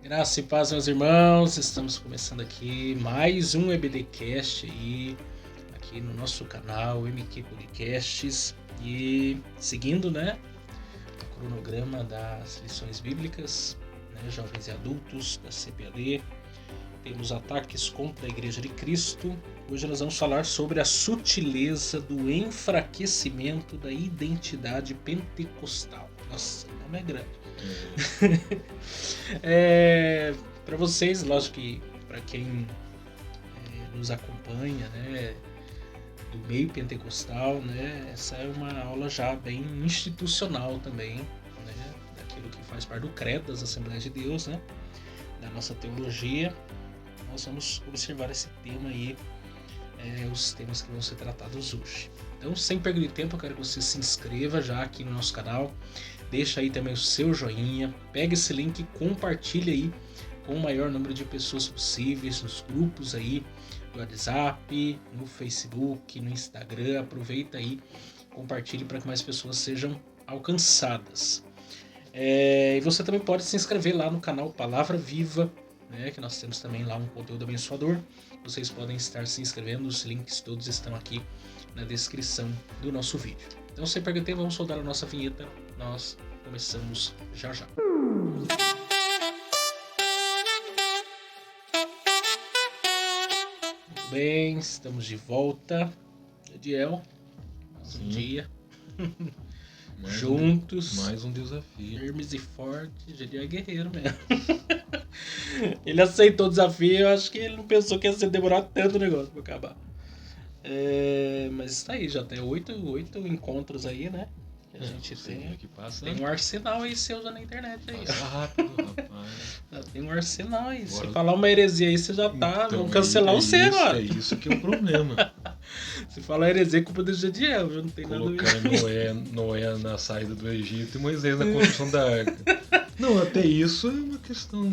Graça e paz, meus irmãos. Estamos começando aqui mais um EBDcast aí, aqui no nosso canal MQ Podcasts. E seguindo, o cronograma das lições bíblicas, jovens e adultos da CPAD. Temos ataques contra a Igreja de Cristo. Hoje nós vamos falar sobre a sutileza do enfraquecimento da identidade pentecostal. Nossa, o nome é grande. Para vocês, lógico que para quem nos acompanha, do meio pentecostal, essa é uma aula já bem institucional também, daquilo que faz parte do credo das Assembleias de Deus, da nossa teologia. Nós vamos observar esse tema aí, os temas que vão ser tratados hoje. Então, sem perder tempo, eu quero que você se inscreva já aqui no nosso canal. Deixa aí também o seu joinha, pega esse link e compartilha aí com o maior número de pessoas possíveis nos grupos aí do WhatsApp, no Facebook, no Instagram. Aproveita aí, compartilhe para que mais pessoas sejam alcançadas. E você também pode se inscrever lá no canal Palavra Viva, que nós temos também lá um conteúdo abençoador. Vocês podem estar se inscrevendo, os links todos estão aqui na descrição do nosso vídeo. Então, sem perder tempo, vamos soltar a nossa vinheta. Nós começamos já. Muito bem, estamos de volta. Ediel, mais um dia. Juntos. Mais um desafio. Firmes e fortes. Ediel é guerreiro mesmo. Ele aceitou o desafio. Eu acho que ele não pensou que ia demorar tanto o negócio para acabar. Mas está aí, já tem 8 encontros aí, que a gente tem. Que passa, tem um arsenal aí seu já na internet aí. Passa rápido, rapaz. Já tem um arsenal aí. Agora, se falar uma heresia aí, você já tá. Então, vão cancelar você agora. É isso que é o problema. Se falar heresia, é culpa do Jediel, viu? Não tem Colocar nada a ver. Noé na saída do Egito e Moisés na construção da arca. Não, até isso é uma questão.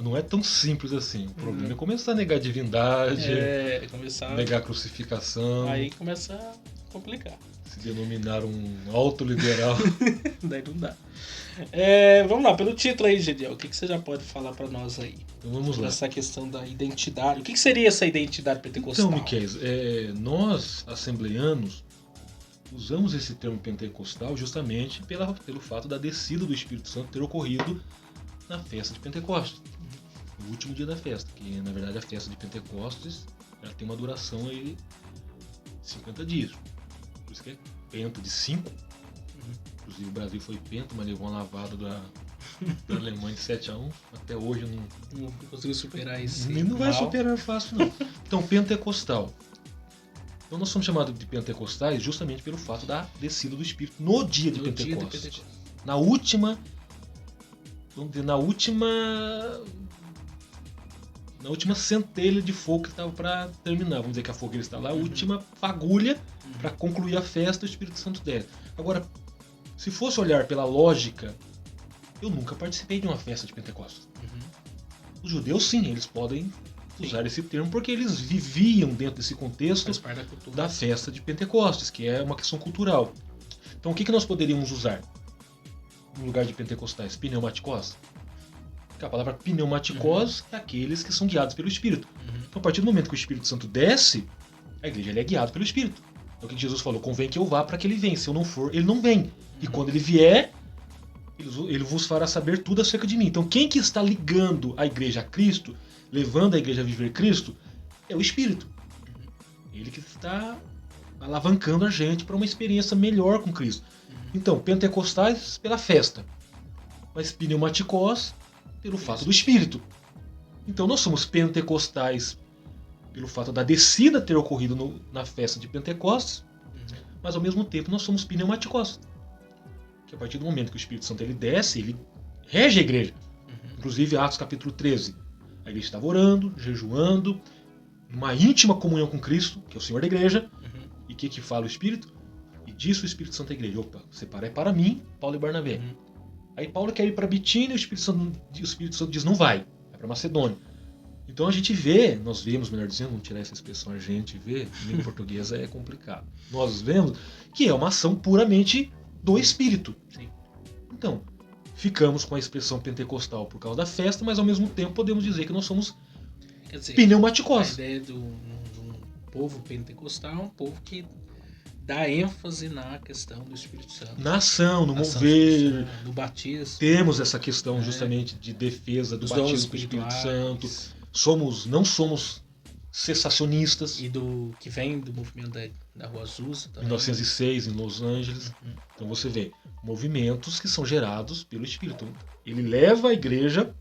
Não é tão simples assim. O problema é começar a negar a divindade, negar a crucificação. Aí começa a complicar. Se denominar um autoliberal. Daí não dá. Vamos lá, pelo título aí, Gediel, o que você já pode falar para nós aí? Então vamos lá. Essa questão da identidade. O que seria essa identidade pentecostal? Então, Miquel, nós, assembleanos, usamos esse termo pentecostal justamente pelo fato da descida do Espírito Santo ter ocorrido na festa de Pentecostes, no último dia da festa, que na verdade a festa de Pentecostes ela tem uma duração aí de 50 dias. Por isso que é penta de 5. Inclusive o Brasil foi penta, mas levou uma lavada da Alemanha de 7-1. Até hoje não conseguiu superar isso. Não vai superar fácil, não. Então, pentecostal. Então nós somos chamados de pentecostais justamente pelo fato da descida do Espírito no dia de Pentecostes. Na última centelha de fogo que estava para terminar. Vamos dizer que a fogueira está lá, a última fagulha para concluir a festa, o Espírito Santo desce. Agora, se fosse olhar pela lógica, eu nunca participei de uma festa de Pentecostes. Os judeus, sim, eles podem usar esse termo porque eles viviam dentro desse contexto da festa de Pentecostes, que é uma questão cultural. Então, o que nós poderíamos usar no lugar de pentecostais? Pneumaticós. A palavra pneumaticós é aqueles que são guiados pelo Espírito. Então, a partir do momento que o Espírito Santo desce, a igreja é guiada pelo Espírito. Então, o que Jesus falou? Convém que eu vá para que ele venha. Se eu não for, ele não vem. E quando ele vier, ele vos fará saber tudo acerca de mim. Então, quem que está ligando a igreja a Cristo, levando a igreja a viver Cristo, é o Espírito. Ele que está alavancando a gente para uma experiência melhor com Cristo. Então, pentecostais pela festa, mas pneumaticós pelo fato do Espírito. Então, nós somos pentecostais pelo fato da descida ter ocorrido na festa de Pentecostes, mas ao mesmo tempo nós somos pneumaticós. Que a partir do momento que o Espírito Santo ele desce, ele rege a igreja. Inclusive, Atos capítulo 13. A igreja estava orando, jejuando, numa íntima comunhão com Cristo, que é o Senhor da igreja. E o que fala o Espírito? E disse o Espírito Santo à igreja: opa, separai para mim, Paulo e Barnabé. Aí Paulo quer ir para Bitínia e o Espírito Santo diz: não vai para Macedônia. Então a gente vê, nós vemos, melhor dizendo, vamos tirar essa expressão, a gente vê, em português é complicado. Nós vemos que é uma ação puramente do Espírito. Sim. Então, ficamos com a expressão pentecostal por causa da festa, mas ao mesmo tempo podemos dizer que nós somos Quer dizer, a pneumaticós. ideia do povo pentecostal é um povo que dá ênfase na questão do Espírito Santo. Na ação, no Na ação do mover. Espírito Santo, no batismo. Temos essa questão justamente de defesa do Dos dons batismo com o Espírito espirituais. Santo. Não somos cessacionistas. E do que vem do movimento da Rua Azusa também. 1906, em Los Angeles. Então você vê movimentos que são gerados pelo Espírito. Ele leva a igreja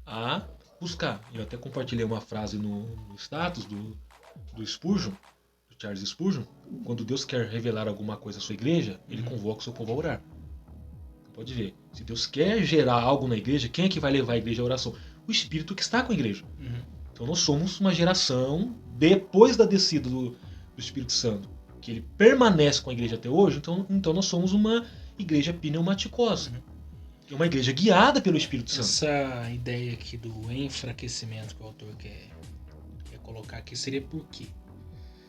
a buscar. Eu até compartilhei uma frase no status do Spurgeon, do Charles Spurgeon. Quando Deus quer revelar alguma coisa à sua igreja, ele convoca o seu povo a orar. Pode ver. Se Deus quer gerar algo na igreja, quem é que vai levar a igreja à oração? O Espírito que está com a igreja. Então nós somos uma geração, depois da descida do Espírito Santo, que ele permanece com a igreja até hoje, então nós somos uma igreja pneumaticós. É uma igreja guiada pelo Espírito Santo. Essa ideia aqui do enfraquecimento que o autor quer colocar aqui seria por quê?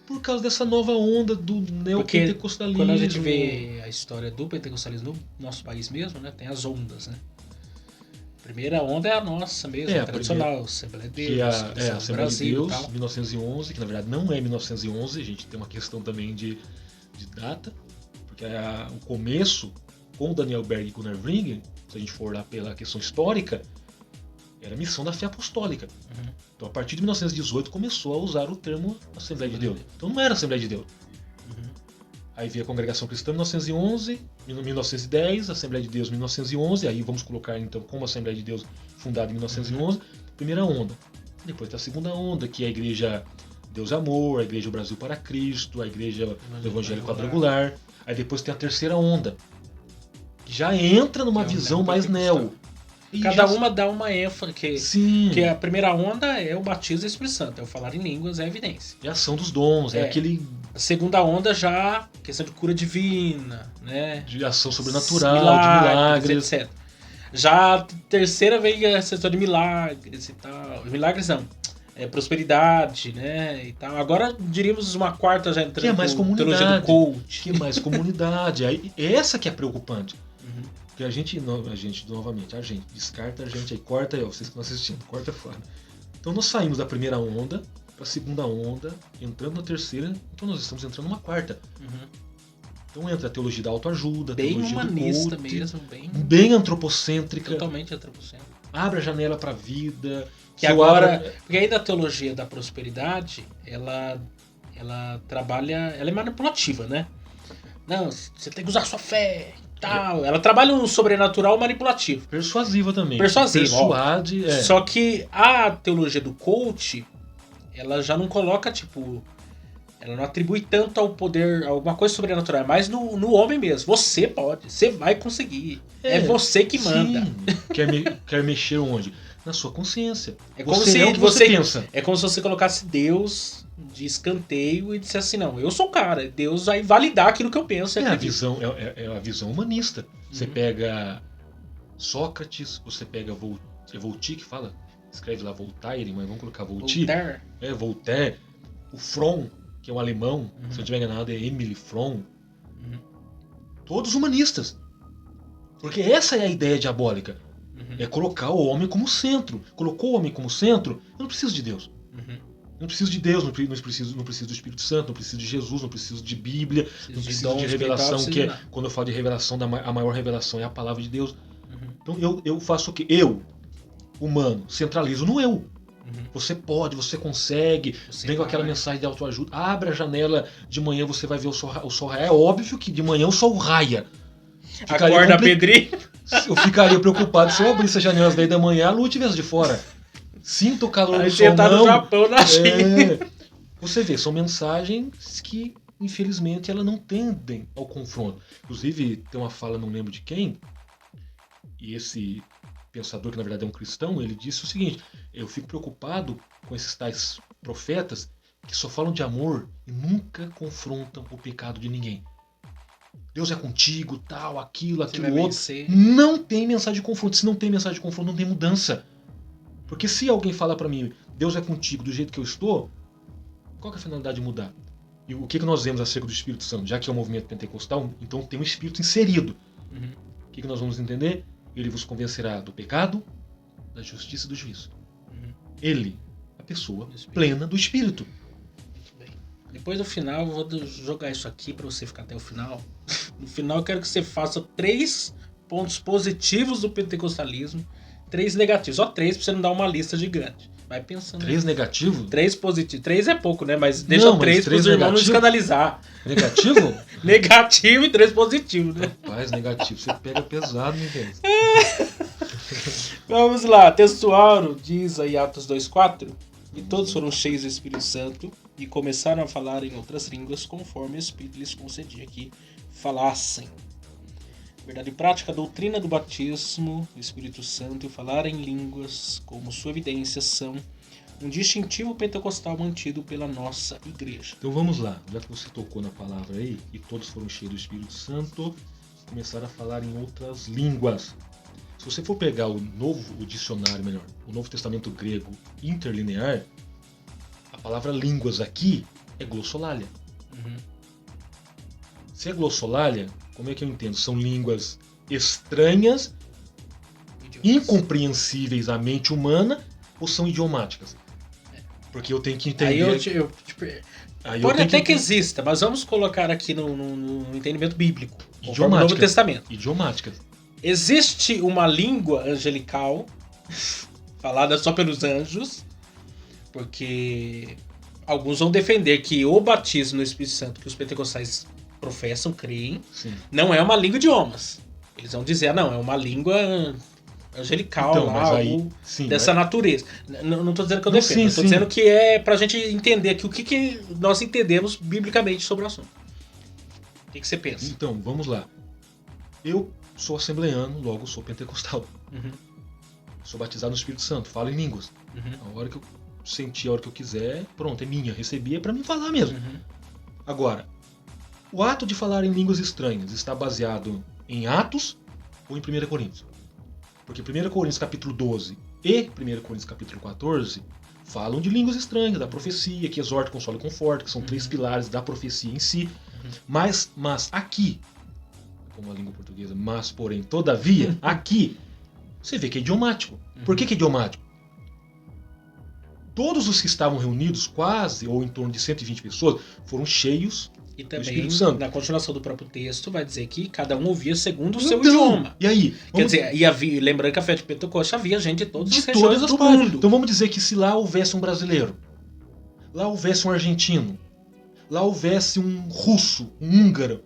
Por causa dessa nova onda do neopentecostalismo. Quando a gente vê a história do pentecostalismo no nosso país mesmo, né, tem as ondas, né? A primeira onda é a nossa mesmo, a tradicional, Assembleia de Deus, que a Assembleia de Deus, tal. 1911, que na verdade não é 1911, a gente tem uma questão também de data, porque o começo com o Daniel Berg e Gunnar Wringen, se a gente for lá pela questão histórica, era a missão da fé apostólica. Então a partir de 1918 começou a usar o termo Assembleia de Deus. Então não era Assembleia de Deus. Aí veio a Congregação Cristã em 1911, 1910, Assembleia de Deus em 1911, aí vamos colocar então como Assembleia de Deus fundada em 1911, primeira onda. Depois tem a segunda onda, que é a Igreja Deus é Amor, a Igreja Brasil para Cristo, a Igreja do Evangelho Quadrangular. Aí depois tem a terceira onda, que já entra numa visão mais neo. Cada uma dá uma ênfase, Sim. que a primeira onda é o batismo do Espírito Santo, é o falar em línguas, é a evidência. É a ação dos dons, é aquele... A segunda onda já, questão de cura divina, né? De ação sobrenatural, de milagres. etc. Já a terceira vem a setor de milagres e tal. Milagres não, prosperidade, né? E tal. Agora diríamos uma quarta já entrando que é mais comunidade, teologia do coach. Que é mais comunidade. Aí, essa que é preocupante. Porque a gente, novamente, a gente descarta a gente, aí corta aí, ó, vocês que estão assistindo, corta fora. Então nós saímos da primeira onda para a segunda onda, entrando na terceira, então nós estamos entrando numa quarta. Então entra a teologia da autoajuda, bem teologia humanista do coach, mesmo, bem antropocêntrica. Totalmente antropocêntrica. Abre a janela para a vida. Que agora, porque aí da teologia da prosperidade, ela trabalha, ela é manipulativa, né? Não, você tem que usar sua fé. Tal. Ela trabalha um sobrenatural manipulativo. Persuasiva também. Persuade. Só que a teologia do coach, ela já não coloca, tipo... Ela não atribui tanto ao poder, alguma coisa sobrenatural. É mais no homem mesmo. Você pode, você vai conseguir. É você que manda. Sim. Quer mexer onde? Na sua consciência. É como você se você pensa. É como se você colocasse Deus de escanteio e dissesse assim, não, eu sou o cara, Deus vai validar aquilo que eu penso. É a visão humanista. Você pega Sócrates, você pega Voltaire, que fala? Escreve lá Voltaire, mas vamos colocar Voltaire. Voltaire. O Fromm, que é um alemão, se eu não estiver enganado, é Emily Fromm. Todos humanistas. Porque essa é a ideia diabólica. É colocar o homem como centro. Colocou o homem como centro, eu não preciso de Deus. Não preciso de Deus, não preciso do Espírito Santo, não preciso de Jesus, não preciso de Bíblia, não preciso de revelação, que é, quando eu falo de revelação, a maior revelação é a palavra de Deus. Então eu faço o quê? Eu, humano, centralizo no eu. Você pode, você consegue, vem com aquela mensagem de autoajuda, abre a janela de manhã, você vai ver o sol raiar. É óbvio que de manhã o sol raia. Acorda, Pedrinho. Eu ficaria preocupado se eu abrisse as janelas às 10 da manhã e a lua estivesse de fora. Sinto o calor do sol, tá não. no Japão, na China. Você vê, são mensagens que, infelizmente, elas não tendem ao confronto. Inclusive, tem uma fala, não lembro de quem, e esse pensador, que na verdade é um cristão, ele disse o seguinte: eu fico preocupado com esses tais profetas que só falam de amor e nunca confrontam o pecado de ninguém. Deus é contigo, tal, aquilo outro. Não tem mensagem de confronto. Se não tem mensagem de confronto, não tem mudança. Porque se alguém falar para mim, Deus é contigo do jeito que eu estou, qual que é a finalidade de mudar? E o que nós vemos acerca do Espírito Santo? Já que é um movimento pentecostal, então tem um Espírito inserido. O que nós vamos entender? Ele vos convencerá do pecado, da justiça e do juízo. Ele, a pessoa plena do Espírito. Muito bem. Depois do final, eu vou jogar isso aqui para você ficar até o final. No final, eu quero que você faça 3 pontos positivos do pentecostalismo, 3 negativos. Só 3 para você não dar uma lista gigante. Vai pensando. 3 negativos? 3 positivos. 3 é pouco, né? Mas deixa 3 para os irmãos não escandalizar. Negativo? Negativo e 3 positivos, né? Rapaz, negativo. Você pega pesado, né, velho? Vamos lá. Textual diz aí Atos 2,4. E todos foram cheios do Espírito Santo e começaram a falar em outras línguas conforme o Espírito lhes concedia que falassem. Verdade prática, a doutrina do batismo, o Espírito Santo e o falar em línguas como sua evidência são um distintivo pentecostal mantido pela nossa igreja. Então vamos lá, já que você tocou na palavra aí, e todos foram cheios do Espírito Santo, começaram a falar em outras línguas. Se você for pegar o dicionário, o Novo Testamento grego interlinear, a palavra línguas aqui é glossolalia. Se é glossolalia, como é que eu entendo? São línguas estranhas, incompreensíveis à mente humana, ou são idiomáticas? Porque eu tenho que entender... Pode até que exista, mas vamos colocar aqui no entendimento bíblico, conforme o Novo Testamento. Idiomáticas. Existe uma língua angelical, falada só pelos anjos, porque alguns vão defender que o batismo no Espírito Santo que os pentecostais professam, creem, sim, não é uma língua de idiomas. Eles vão dizer, não, é uma língua angelical, então, lá, algo dessa natureza. Não estou dizendo que eu defendo, estou dizendo que é pra gente entender aqui o que nós entendemos biblicamente sobre o assunto. O que você pensa? Então, vamos lá. Eu sou assembleano, logo sou pentecostal. Sou batizado no Espírito Santo, falo em línguas. A hora que eu sentir, a hora que eu quiser, pronto, é minha. Recebi é pra mim falar mesmo. Agora, o ato de falar em línguas estranhas está baseado em Atos ou em 1 Coríntios? Porque 1 Coríntios capítulo 12 e 1 Coríntios capítulo 14 falam de línguas estranhas, da profecia, que exorta, consola e conforta, que são 3 pilares da profecia em si. Mas aqui, como a língua portuguesa, mas porém, todavia, aqui, você vê que é idiomático. Por que é idiomático? Todos os que estavam reunidos, quase, ou em torno de 120 pessoas, foram cheios e também, do Espírito Santo. Na continuação do próprio texto, vai dizer que cada um ouvia segundo o seu idioma. E aí? Quer dizer, lembrando que a fé de Pentecoste havia gente de todas as regiões do mundo. Então vamos dizer que se lá houvesse um brasileiro, lá houvesse um argentino, lá houvesse um russo, um húngaro,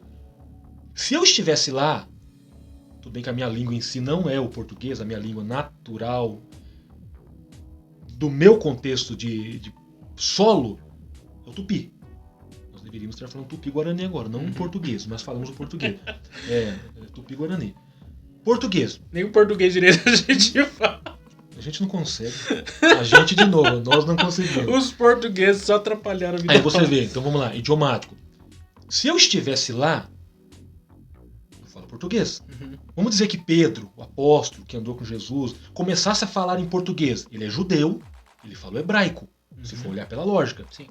se eu estivesse lá, tudo bem que a minha língua em si não é o português, a minha língua natural, do meu contexto de solo, é o tupi. Nós deveríamos estar falando tupi-guarani agora, não português, mas falamos o português. É tupi-guarani. Português. Nem o português direito a gente fala. A gente não consegue. A gente, de novo, nós não conseguimos. Os portugueses só atrapalharam a vida. Aí você vê, então vamos lá, idiomático. Se eu estivesse lá, eu falo português. Vamos dizer que Pedro, o apóstolo que andou com Jesus, começasse a falar em português. Ele é judeu, ele fala hebraico, se for olhar pela lógica. Sim.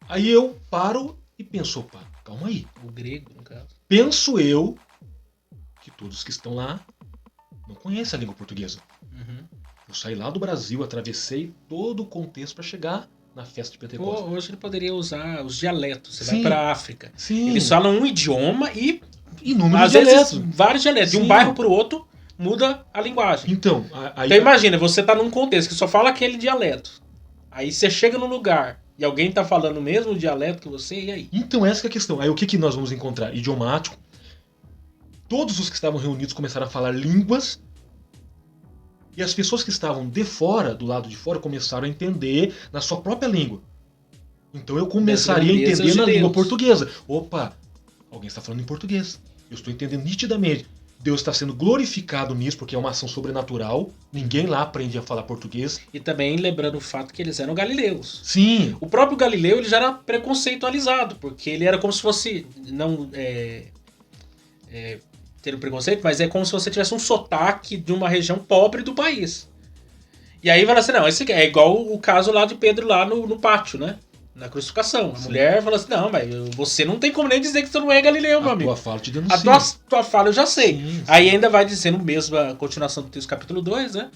Aí eu paro e penso, opa, calma aí. O grego, no caso. Penso eu que todos que estão lá não conhecem a língua portuguesa. Eu saí lá do Brasil, atravessei todo o contexto para chegar na festa de Pentecostes. Hoje ele poderia usar os dialetos. Você vai para a África. Sim. Eles falam um idioma e inúmeros dialetos. Vários dialetos. De um bairro para o outro muda a linguagem. Então imagina, você tá num contexto que só fala aquele dialeto. Aí você chega num lugar e alguém tá falando o mesmo dialeto que você, e aí? Então essa que é a questão. Aí o que nós vamos encontrar? Idiomático. Todos os que estavam reunidos começaram a falar línguas. E as pessoas que estavam de fora, do lado de fora, começaram a entender na sua própria língua. Então eu começaria a entender na língua portuguesa. Opa, alguém está falando em português. Eu estou entendendo nitidamente. Deus está sendo glorificado nisso, porque é uma ação sobrenatural. Ninguém lá aprende a falar português. E também lembrando o fato que eles eram galileus. Sim. O próprio Galileu ele já era preconceitualizado, porque ele era como se fosse... ter um preconceito, mas é como se você tivesse um sotaque de uma região pobre do país. E aí vai assim, não, esse é igual o caso lá de Pedro lá no pátio, né? Na crucificação. A Sim. mulher fala assim, não, mas você não tem como nem dizer que você não é Galileu, meu A amigo. tua fala te A denuncia. tua fala eu já sei. Sim, Aí sim. ainda vai dizendo mesmo a continuação do texto, capítulo 2, né?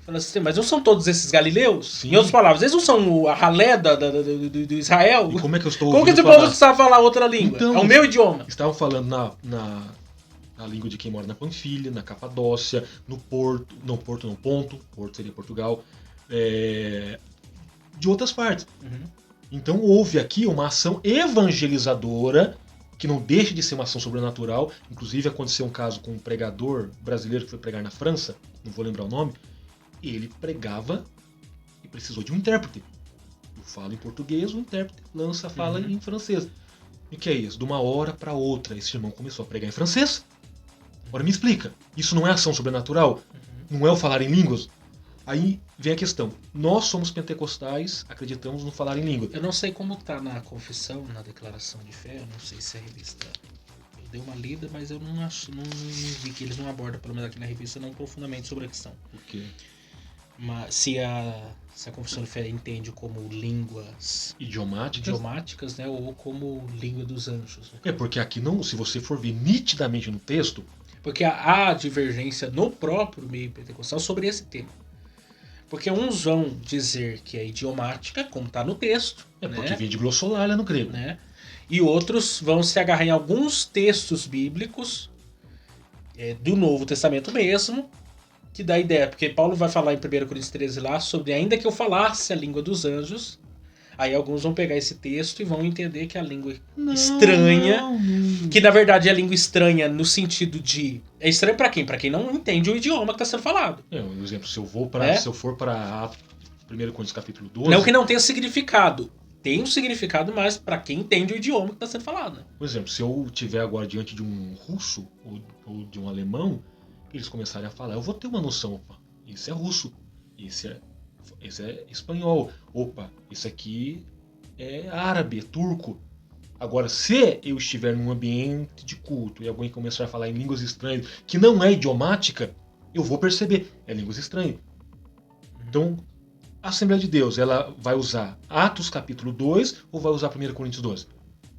Fala assim, mas não são todos esses galileus? Sim. Em outras palavras, eles não são a ralé do Israel? E como é que eu estou Como que ouvindo esse povo falar? sabe falar outra língua? Então, é o meu idioma. Estavam falando na língua de quem mora na Panfilha, na Capadócia, no Porto, não, Ponto seria Portugal, de outras partes. Uhum. Então houve aqui uma ação evangelizadora, que não deixa de ser uma ação sobrenatural. Inclusive aconteceu um caso com um pregador brasileiro que foi pregar na França, não vou lembrar o nome, e ele pregava e precisou de um intérprete. Eu falo em português, o intérprete lança a fala em francês. E o que é isso? De uma hora para outra, esse irmão começou a pregar em francês. Agora me explica, isso não é ação sobrenatural? Não é o falar em línguas? Aí vem a questão. Nós somos pentecostais, acreditamos no falar em língua. Eu não sei como tá na confissão, na declaração de fé, eu não sei se a revista... Eu dei uma lida, mas eu não vi que eles não abordam, pelo menos aqui na revista, não profundamente sobre a questão. Por quê? Mas se a confissão de fé entende como línguas Idiomáticas, né, ou como língua dos anjos. Né? É porque aqui não, se você for ver nitidamente no texto, porque há divergência no próprio meio pentecostal sobre esse tema. Porque uns vão dizer que é idiomática, como está no texto. porque vem de glossolalia no grego. Né? E outros vão se agarrar em alguns textos bíblicos do Novo Testamento mesmo, que dá ideia. Porque Paulo vai falar em 1 Coríntios 13 lá sobre ainda que eu falasse a língua dos anjos. Aí alguns vão pegar esse texto e vão entender que a língua estranha, que na verdade é a língua estranha no sentido de... É estranho pra quem? Pra quem não entende o idioma que está sendo falado. Um exemplo, se eu for para 1 Coríntios capítulo 12... Não que não tenha significado. Tem um significado, mas pra quem entende o idioma que está sendo falado. Né? Por exemplo, se eu estiver agora diante de um russo ou de um alemão, eles começarem a falar, eu vou ter uma noção. Opa, esse é russo, esse é espanhol. Opa, esse aqui é árabe, é turco. Agora, se eu estiver num ambiente de culto e alguém começar a falar em línguas estranhas, que não é idiomática, eu vou perceber, é línguas estranhas. Então, a Assembleia de Deus, ela vai usar Atos capítulo 2 ou vai usar 1 Coríntios 12?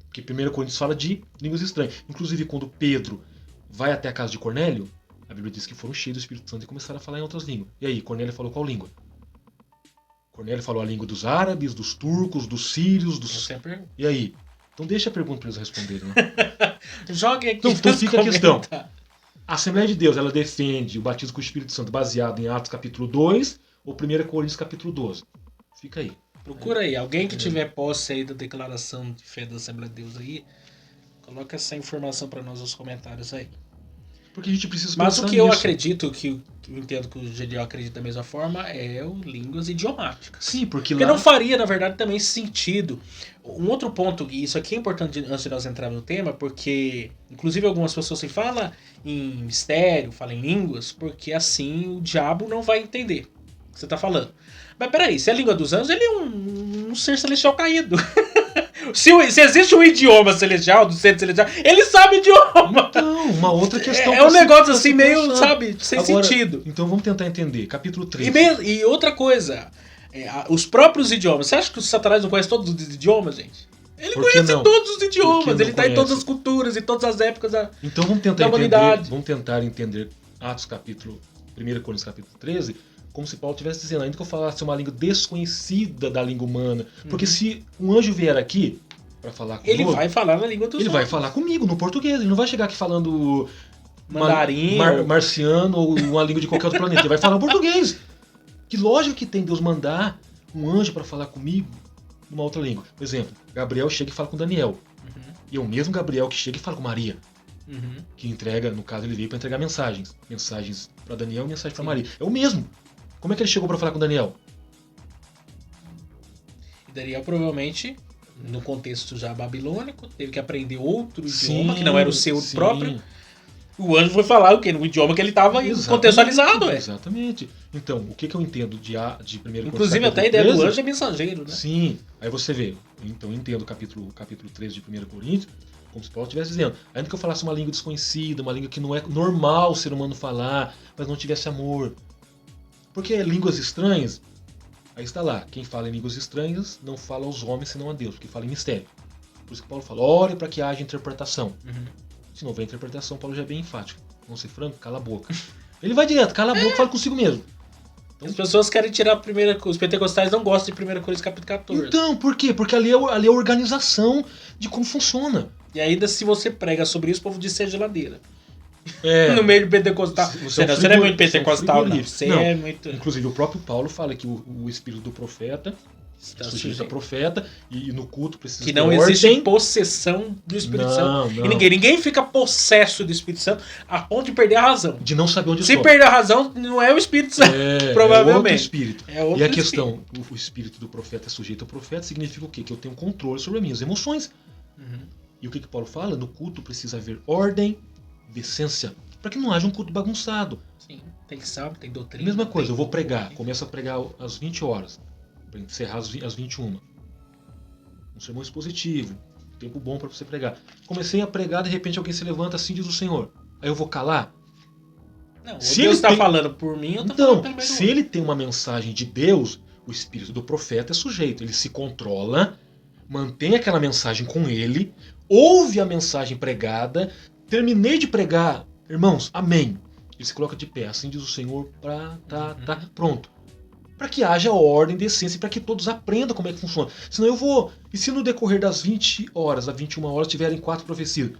Porque 1 Coríntios fala de línguas estranhas. Inclusive, quando Pedro vai até a casa de Cornélio, a Bíblia diz que foram cheios do Espírito Santo e começaram a falar em outras línguas. E aí, Cornélio falou qual língua? Cornélio falou a língua dos árabes, dos turcos, dos sírios, dos... E aí? Então deixa a pergunta para eles responderem. Né? Jogue aqui. Então fica a questão. A Assembleia de Deus, ela defende o batismo com o Espírito Santo baseado em Atos capítulo 2 ou 1 Coríntios capítulo 12? Fica aí. Procura aí. Alguém que tiver posse aí da declaração de fé da Assembleia de Deus aí, coloca essa informação para nós nos comentários aí. Porque a gente precisa Mas pensar o que eu nisso. acredito, que eu entendo que o Gediel acredita da mesma forma, é o línguas idiomáticas. Sim, porque lá... não faria, na verdade, também sentido. Um outro ponto, e isso aqui é importante antes de nós entrarmos no tema, porque, inclusive, algumas pessoas se falam em mistério, falam em línguas, porque assim o diabo não vai entender o que você está falando. Mas peraí, se é a língua dos anjos, ele é um ser celestial caído. Se existe um idioma celestial, do ser celestial, ele sabe o idioma. Então, uma outra questão. É um negócio assim meio, sabe, sem sentido. Então vamos tentar entender. Capítulo 3. E outra coisa, os próprios idiomas. Você acha que o Satanás não conhece todos os idiomas, gente? Ele conhece todos os idiomas, ele está em todas as culturas, em todas as épocas então vamos tentar da humanidade. Vamos tentar entender Atos capítulo 1 Coríntios capítulo 13, como se Paulo estivesse dizendo, ainda que eu falasse uma língua desconhecida da língua humana. Porque se um anjo vier aqui para falar comigo, ele vai falar na língua dos Ele vai falar comigo, no português. Ele não vai chegar aqui falando mandarim, marciano ou uma língua de qualquer outro planeta. Ele vai falar português. Que lógica que tem Deus mandar um anjo para falar comigo numa outra língua? Por exemplo, Gabriel chega e fala com Daniel. E é o mesmo Gabriel que chega e fala com Maria. Que entrega, no caso ele veio para entregar mensagens. Mensagens para Daniel e mensagens para Maria. É o mesmo. Como é que ele chegou para falar com Daniel? E Daniel provavelmente, no contexto já babilônico, teve que aprender outro idioma, que não era o seu próprio. O anjo foi falar o quê? No idioma que ele estava contextualizado. Exatamente. Então, o que eu entendo de 1 Coríntios? Inclusive, até a ideia do anjo é mensageiro, né? Sim. Aí você vê. Então, eu entendo o capítulo 13 de 1 Coríntios, como se Paulo estivesse dizendo. Ainda que eu falasse uma língua desconhecida, uma língua que não é normal o ser humano falar, mas não tivesse amor. Porque línguas estranhas, Aí está lá, quem fala em línguas estranhas não fala aos homens senão a Deus, porque fala em mistério. Por isso que Paulo fala, ore para que haja interpretação. Se não houver interpretação, Paulo já é bem enfático. Vamos ser franco, cala a boca. Ele vai direto, cala a boca, fala consigo mesmo. As pessoas querem tirar a primeira... Os pentecostais não gostam de 1 Coríntios capítulo 14. Então, por quê? Porque ali é a organização de como funciona. E ainda se você prega sobre isso, o povo diz ser geladeira. É, No meio do pentecostal. Você não é muito pentecostal, não. Você é muito... Inclusive, o próprio Paulo fala que o espírito do profeta está sujeito a profeta e no culto precisa que não ter existe ordem. Possessão do Espírito Santo. Não. E ninguém fica possesso do Espírito Santo a ponto de perder a razão. De não saber onde Se perder a razão, não é o Espírito Santo, provavelmente. É outro espírito. É outro e a questão, o espírito do profeta é sujeito ao profeta, significa o quê? Que eu tenho controle sobre as minhas emoções. E o que Paulo fala? No culto precisa haver ordem, decência, para que não haja um culto bagunçado. Sim, tem sábado, tem doutrina. Mesma coisa, eu vou pregar, começo a pregar às 20 horas, para encerrar às 21. Um sermão expositivo, tempo bom para você pregar. Comecei a pregar, de repente alguém se levanta, assim diz o Senhor. Aí eu vou calar? Não, se Deus está falando por mim, eu estou falando pelo meio do se ele tem uma mensagem de Deus, o espírito do profeta é sujeito. Ele se controla, mantém aquela mensagem com ele, ouve a mensagem pregada, terminei de pregar, irmãos, amém. Ele se coloca de pé, assim diz o Senhor, pronto. Para que haja ordem, decência, e para que todos aprendam como é que funciona. Senão eu vou... E se no decorrer das 20 horas a 21 horas tiverem 4 profecias?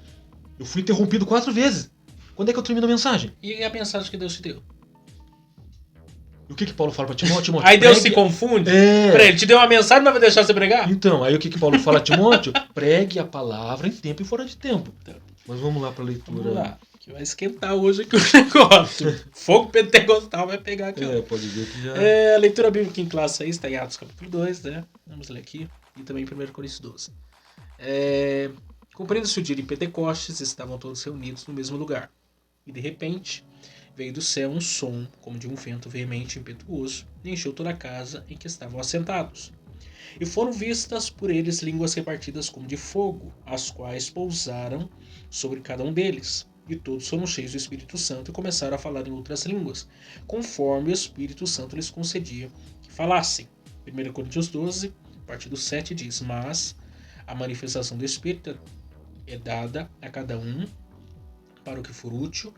Eu fui interrompido 4 vezes. Quando é que eu termino a mensagem? E a mensagem que Deus te deu? E o que Paulo fala para Timóteo? Aí Deus se confunde? Ele te deu uma mensagem, mas vai deixar você pregar? Então, aí o que Paulo fala a Timóteo? Pregue a palavra em tempo e fora de tempo. Mas vamos lá para a leitura. Vamos lá. Que vai esquentar hoje aqui o negócio. Fogo pentecostal vai pegar aqui. Pode ver que já... A leitura bíblica em classe aí está em Atos capítulo 2, né? Vamos ler aqui. E também em 1 Coríntios 12. Cumprindo-se o dia de Pentecostes, estavam todos reunidos no mesmo lugar. E de repente, veio do céu um som, como de um vento veemente e impetuoso, e encheu toda a casa em que estavam assentados. E foram vistas por eles línguas repartidas como de fogo, as quais pousaram sobre cada um deles. E todos foram cheios do Espírito Santo e começaram a falar em outras línguas, conforme o Espírito Santo lhes concedia que falassem. 1 Coríntios 12, a partir do 7 diz: Mas a manifestação do Espírito é dada a cada um para o que for útil,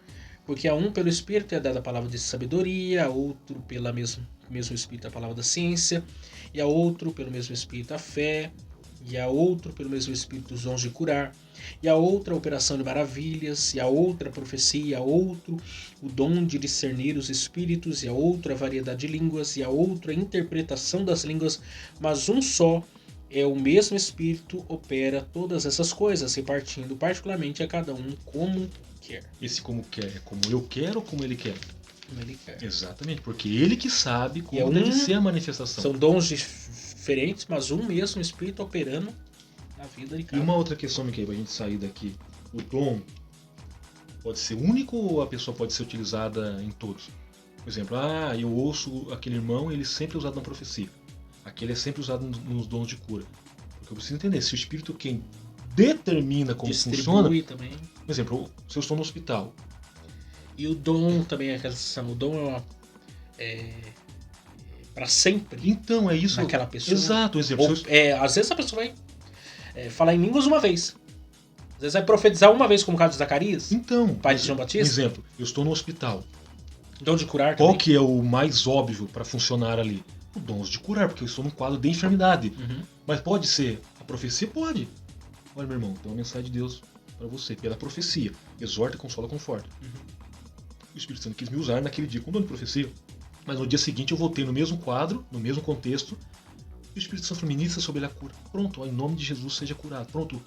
porque a um pelo Espírito é dada a palavra de sabedoria, a outro pelo mesmo Espírito a palavra da ciência, e a outro pelo mesmo Espírito a fé, e a outro pelo mesmo Espírito os dons de curar, e a outra a operação de maravilhas, e a outra a profecia, e a outro o dom de discernir os espíritos, e a outra a variedade de línguas, e a outra a interpretação das línguas, mas um só é o mesmo Espírito opera todas essas coisas, repartindo particularmente a cada um como quer. Esse como quer é como eu quero ou como ele quer? Como ele quer. Exatamente, porque ele que sabe como deve ser a manifestação. São dons diferentes, mas um mesmo Espírito operando na vida de cada um. E uma outra questão, Miquel, pra gente sair daqui. O dom pode ser único ou a pessoa pode ser utilizada em todos? Por exemplo, eu ouço aquele irmão, ele sempre é usado na profecia. Aquele é sempre usado nos dons de cura. Porque eu preciso entender, se o Espírito quem determina como funciona... também. Por exemplo, se eu estou no hospital... E o dom também é aquela questão. O dom para sempre. Então, é isso. Naquela pessoa. Exato. Exemplo, às vezes a pessoa vai falar em línguas uma vez. Às vezes vai profetizar uma vez, como o caso de Zacarias. Então, pai de João Batista. Um exemplo, eu estou no hospital. Dom de curar Qual também. que é o mais óbvio para funcionar ali? O dom de curar, porque eu estou num quadro de enfermidade. Mas pode ser a profecia? Pode. Olha, meu irmão, tem uma mensagem de Deus para você, pela profecia. Exorta, consola, conforta. O Espírito Santo quis me usar naquele dia com dom de profecia. Mas no dia seguinte eu voltei no mesmo quadro, no mesmo contexto, e o Espírito Santo ministra sobre ele a cura. Pronto, em nome de Jesus seja curado. Pronto.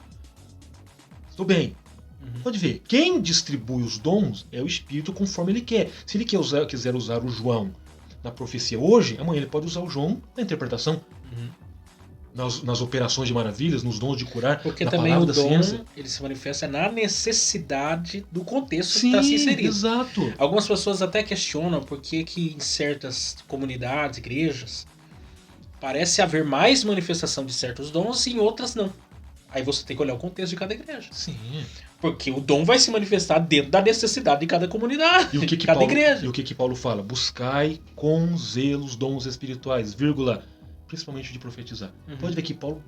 Estou bem. Pode ver, quem distribui os dons é o Espírito conforme ele quer. Se ele quiser usar o João na profecia hoje, amanhã ele pode usar o João na interpretação. Nas operações de maravilhas, nos dons de curar, porque na também palavra o da dom ciência. ele se manifesta na necessidade do contexto Sim, que está se inserido. Exato. Algumas pessoas até questionam por que em certas comunidades, igrejas, parece haver mais manifestação de certos dons e em outras não. Aí você tem que olhar o contexto de cada igreja. Sim. Porque o dom vai se manifestar dentro da necessidade de cada comunidade, E o que de que cada Paulo, igreja. e o que que Paulo fala? Buscai com zelo os dons espirituais, vírgula, principalmente de profetizar. Uhum. Pode ver que Paulo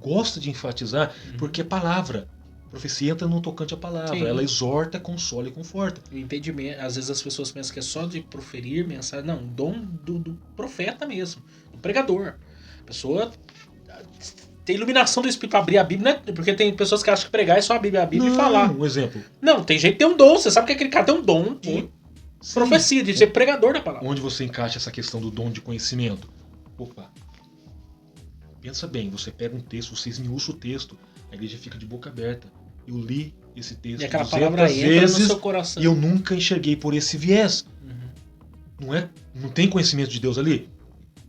gosta de enfatizar, porque é palavra. A profecia entra no tocante à palavra. Sim. Ela exorta, consola e conforta. O impedimento, às vezes as pessoas pensam que é só de proferir mensagem. Não, o dom do profeta mesmo, do pregador. A pessoa tem iluminação do Espírito para abrir a Bíblia, né? Porque tem pessoas que acham que pregar é só abrir a Bíblia e falar. Um exemplo. Não, tem gente que tem um dom. Você sabe que aquele cara tem um dom de profecia, de ser pregador da palavra. Onde você encaixa essa questão do dom de conhecimento? Opa. Pensa bem, você pega um texto, você esmiuça o texto, a igreja fica de boca aberta. Eu li esse texto E aquela 200 palavra entra vezes no seu coração. e eu nunca enxerguei por esse viés. Uhum. Não tem conhecimento de Deus ali?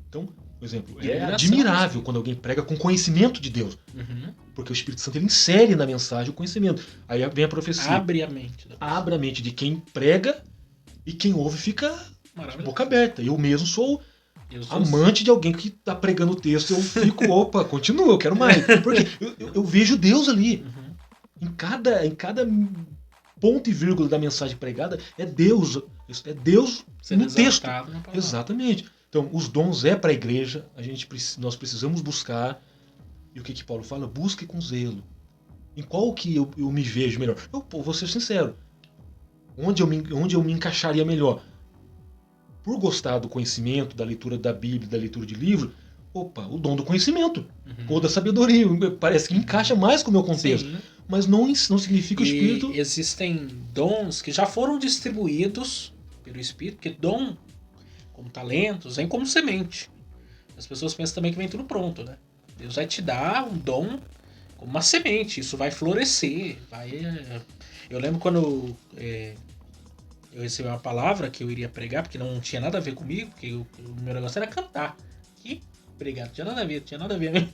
Então, por exemplo, é Iluminação, admirável quando alguém prega com conhecimento de Deus. Uhum. Porque o Espírito Santo ele insere na mensagem o conhecimento. Aí vem a profecia. Abre a mente. Abre a mente de quem prega e quem ouve fica de Maravilhoso. boca aberta. Eu mesmo sou Eu sou amante de alguém que está pregando o texto. Eu fico, opa, continua, eu quero mais. Porque eu vejo Deus ali. Uhum. Em cada ponto e vírgula da mensagem pregada é Deus. É Deus Sendo no texto. exaltado na palavra. Exatamente. Então, os dons é para a igreja, nós precisamos buscar. E o que Paulo fala? Busque com zelo. Em qual que eu me vejo melhor? Eu vou ser sincero. Onde eu me encaixaria melhor? Por gostar do conhecimento, da leitura da Bíblia, da leitura de livro, o dom do conhecimento. Uhum. Ou da sabedoria. Parece que encaixa mais com o meu contexto. Sim. Mas não significa o Espírito. E existem dons que já foram distribuídos pelo Espírito, porque dom, como talentos, vem como semente. As pessoas pensam também que vem tudo pronto, né? Deus vai te dar um dom como uma semente, isso vai florescer. Eu lembro quando eu recebi uma palavra que eu iria pregar, porque não tinha nada a ver comigo, porque o meu negócio era cantar. E pregar, não tinha nada a ver.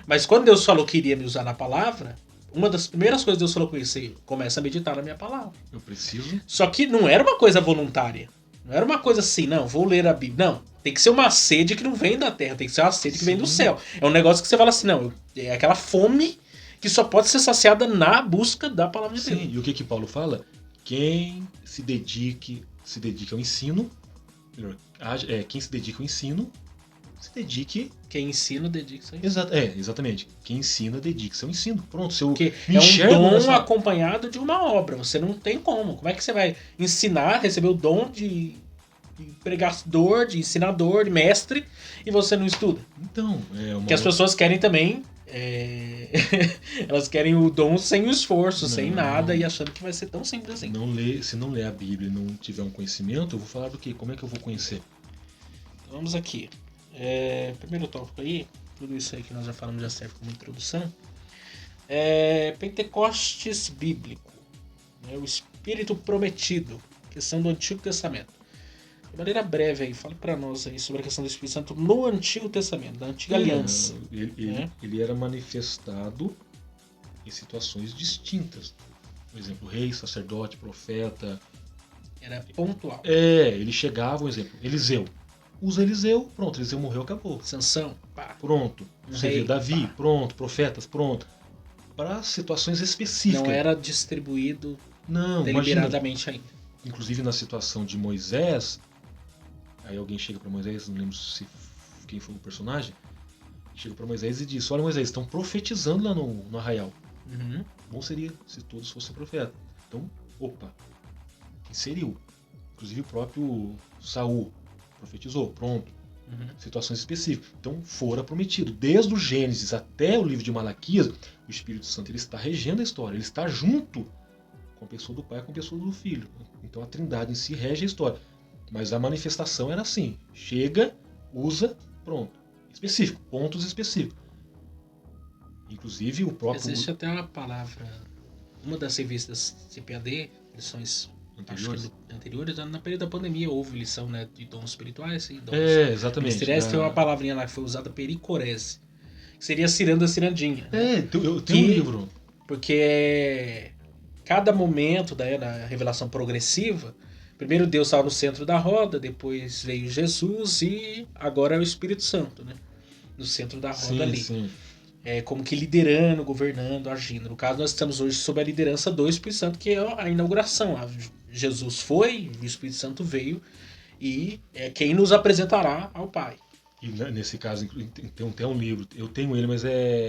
Mas quando Deus falou que iria me usar na palavra, uma das primeiras coisas que Deus falou com isso, começa a meditar na minha palavra. Eu preciso. Só que não era uma coisa voluntária. Não era uma coisa assim, não, vou ler a Bíblia. Não, tem que ser uma sede que não vem da terra, tem que ser uma sede que vem do céu. É um negócio que você fala assim, não, é aquela fome que só pode ser saciada na busca da palavra de Deus. Sim, e o que Paulo fala? Quem se dedica ao ensino, quem se dedica ao ensino, se dedique... Quem ensina, dedica-se ao ensino. Exatamente. Quem ensina, dedica-se ao ensino. Pronto, se eu Porque me é um enxergo dom nessa... acompanhado de uma obra. Você não tem como. Como é que você vai ensinar, receber o dom de pregador, de ensinador, de mestre, e você não estuda? Então, Porque as pessoas querem também... elas querem o dom sem o esforço, sem nada, e achando que vai ser tão simples assim. Se não ler a Bíblia e não tiver um conhecimento, eu vou falar do quê? Como é que eu vou conhecer? Então, vamos aqui. Primeiro tópico aí, tudo isso aí que nós já falamos já serve como introdução. Pentecostes bíblico, né? O Espírito prometido, questão do Antigo Testamento. De maneira breve aí, fale para nós aí sobre a questão do Espírito Santo no Antigo Testamento, da Antiga Aliança. Ele era manifestado em situações distintas. Por exemplo, rei, sacerdote, profeta. Era pontual. Ele chegava, por exemplo, Eliseu. Usa Eliseu, pronto, Eliseu morreu, acabou. Sansão, pá. Pronto. Você vê Davi, pronto, profetas, pronto. Para situações específicas. Não era distribuído deliberadamente ainda. Inclusive na situação de Moisés, aí alguém chega para Moisés, não lembro quem foi o personagem, chega para Moisés e diz: olha, Moisés, estão profetizando lá no arraial. Uhum. Bom seria se todos fossem profetas. Então, inseriu. Inclusive o próprio Saul profetizou, pronto. Uhum. Situações específicas. Então, fora prometido. Desde o Gênesis até o livro de Malaquias, o Espírito Santo ele está regendo a história, ele está junto com a pessoa do Pai e com a pessoa do Filho. Então, a Trindade em si rege a história. Mas a manifestação era assim: chega, usa, pronto. Específico, pontos específicos. Inclusive o próprio... Existe até uma palavra, uma das revistas CPAD, lições anteriores, na período da pandemia houve lição, né, de dons espirituais e dons exatamente. ministeriais. Tem uma palavrinha lá que foi usada, pericorese, que seria ciranda cirandinha. Eu tenho um livro. Porque cada momento da revelação progressiva, primeiro Deus estava no centro da roda, depois veio Jesus e agora é o Espírito Santo, né, no centro da roda ali. Sim. como que liderando, governando, agindo. No caso, nós estamos hoje sob a liderança do Espírito Santo, que é a inauguração. Jesus foi, o Espírito Santo veio, e é quem nos apresentará ao Pai. E nesse caso, tem um livro, eu tenho ele, mas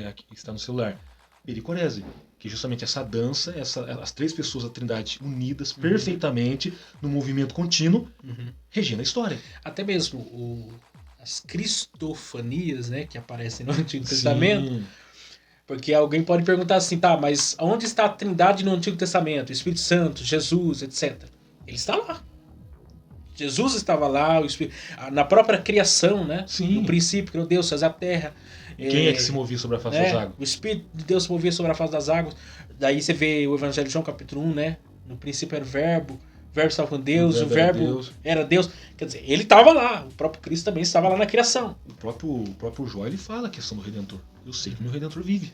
aqui, está no celular, Pericorese, que justamente essa dança, as três pessoas da Trindade unidas perfeitamente no movimento contínuo, regindo a história. Até mesmo as cristofanias, né, que aparecem no Antigo Testamento, porque alguém pode perguntar assim, tá, mas onde está a Trindade no Antigo Testamento? O Espírito Santo, Jesus, etc. Ele está lá. Jesus estava lá, na própria criação, né? Sim. No princípio, criou Deus, fez a terra. Quem é que se movia sobre a face das águas? O Espírito de Deus se movia sobre a face das águas. Daí você vê o Evangelho de João, capítulo 1, né? No princípio era o Verbo estava com Deus, o Verbo era Deus. Quer dizer, ele estava lá, o próprio Cristo também estava lá na criação. O próprio Jó, ele fala a questão do Redentor. Eu sei que o meu Redentor vive.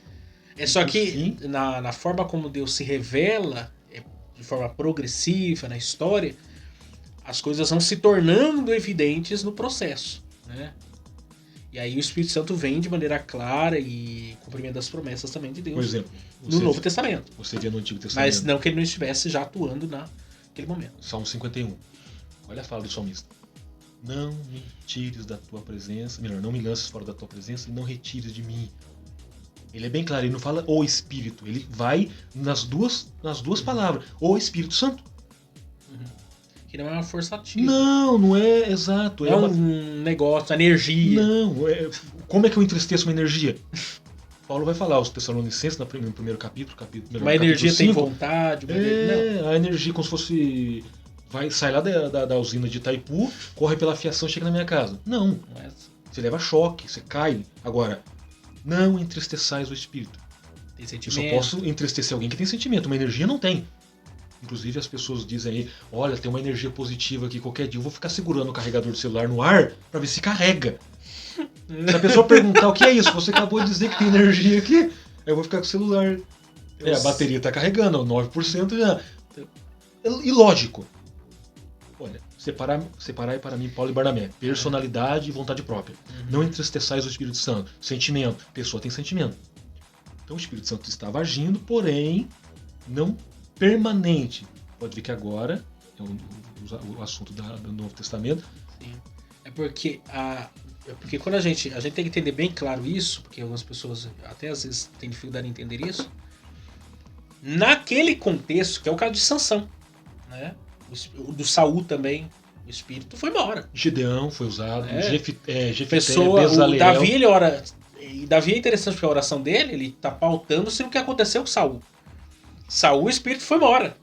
É só que na forma como Deus se revela, de forma progressiva na história, as coisas vão se tornando evidentes no processo, né? E aí o Espírito Santo vem de maneira clara e cumprimento das promessas também de Deus. Por exemplo, no Novo Testamento. Você vê no Antigo Testamento. Mas não que ele não estivesse já atuando naquele momento. Salmo 51. Olha a fala do salmista. Não me tires da tua presença, melhor, não me lances fora da tua presença e não retires de mim. Ele é bem claro, ele não fala o Espírito, ele vai nas duas palavras, o Espírito Santo. Que não é uma força ativa. Não é exato. É um negócio, energia. Não, como é que eu entristeço uma energia? Paulo vai falar aos Tessalonicenses no primeiro capítulo. Uma energia tem vontade. Não. A energia como se fosse... sai lá da usina de Itaipu, corre pela fiação e chega na minha casa. Não. Você leva choque, você cai. Agora, não entristeçais o espírito. Tem sentimento. Eu só posso entristecer alguém que tem sentimento. Uma energia não tem. Inclusive as pessoas dizem aí, olha, tem uma energia positiva aqui, qualquer dia eu vou ficar segurando o carregador do celular no ar pra ver se carrega. Se a pessoa perguntar o que é isso, você acabou de dizer que tem energia aqui, eu vou ficar com o celular. A bateria tá carregando, 9% já. Ilógico. Olha, separai para mim Paulo e Barnabé. Personalidade e vontade própria. Não entristeçais o Espírito Santo. Sentimento. A pessoa tem sentimento. Então o Espírito Santo estava agindo, porém não permanente. Pode ver que agora é o assunto do Novo Testamento. Sim. É porque quando a gente tem que entender bem claro isso, porque algumas pessoas até às vezes têm dificuldade em entender isso. Naquele contexto, que é o caso de Sansão, né? O do Saul também, o espírito foi embora. Gideão foi usado, Jefité, o Davi, ele ora. E Davi é interessante porque a oração dele, ele tá pautando-se no que aconteceu com Saul. Saul, o espírito foi embora.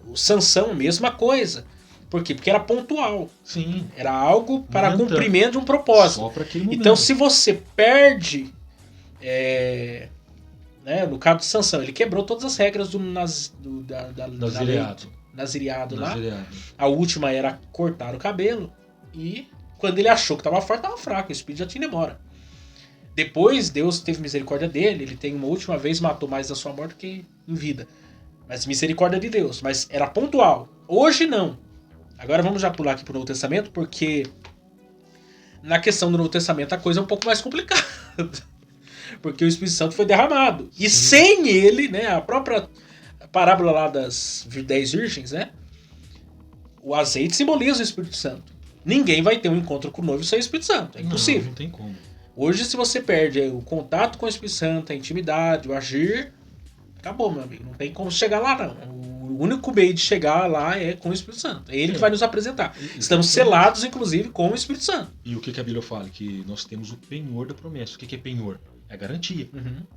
O Sansão, mesma coisa. Por quê? Porque era pontual. Sim. Era algo para cumprimento de um propósito. Só para aquele momento. Então, se você perde... né, no caso de Sansão, ele quebrou todas as regras da lei. Nazireado lá. A última era cortar o cabelo. E quando ele achou que estava forte, estava fraco. O espírito já tinha ido embora. Depois, Deus teve misericórdia dele. Ele tem uma última vez, matou mais da sua morte que em vida. Mas misericórdia de Deus. Mas era pontual. Hoje não. Agora vamos já pular aqui para o Novo Testamento, porque na questão do Novo Testamento a coisa é um pouco mais complicada. Porque o Espírito Santo foi derramado. Sim. E sem ele, né, a própria parábola lá das 10 virgens, né? O azeite simboliza o Espírito Santo. Ninguém vai ter um encontro com o noivo sem o Espírito Santo. É impossível. Não tem como. Hoje, se você perde o contato com o Espírito Santo, a intimidade, o agir, acabou, meu amigo. Não tem como chegar lá, não. O único meio de chegar lá é com o Espírito Santo. É ele que vai nos apresentar. Estamos selados, inclusive, com o Espírito Santo. E o que a Bíblia fala? Que nós temos o penhor da promessa. O que é penhor? É a garantia.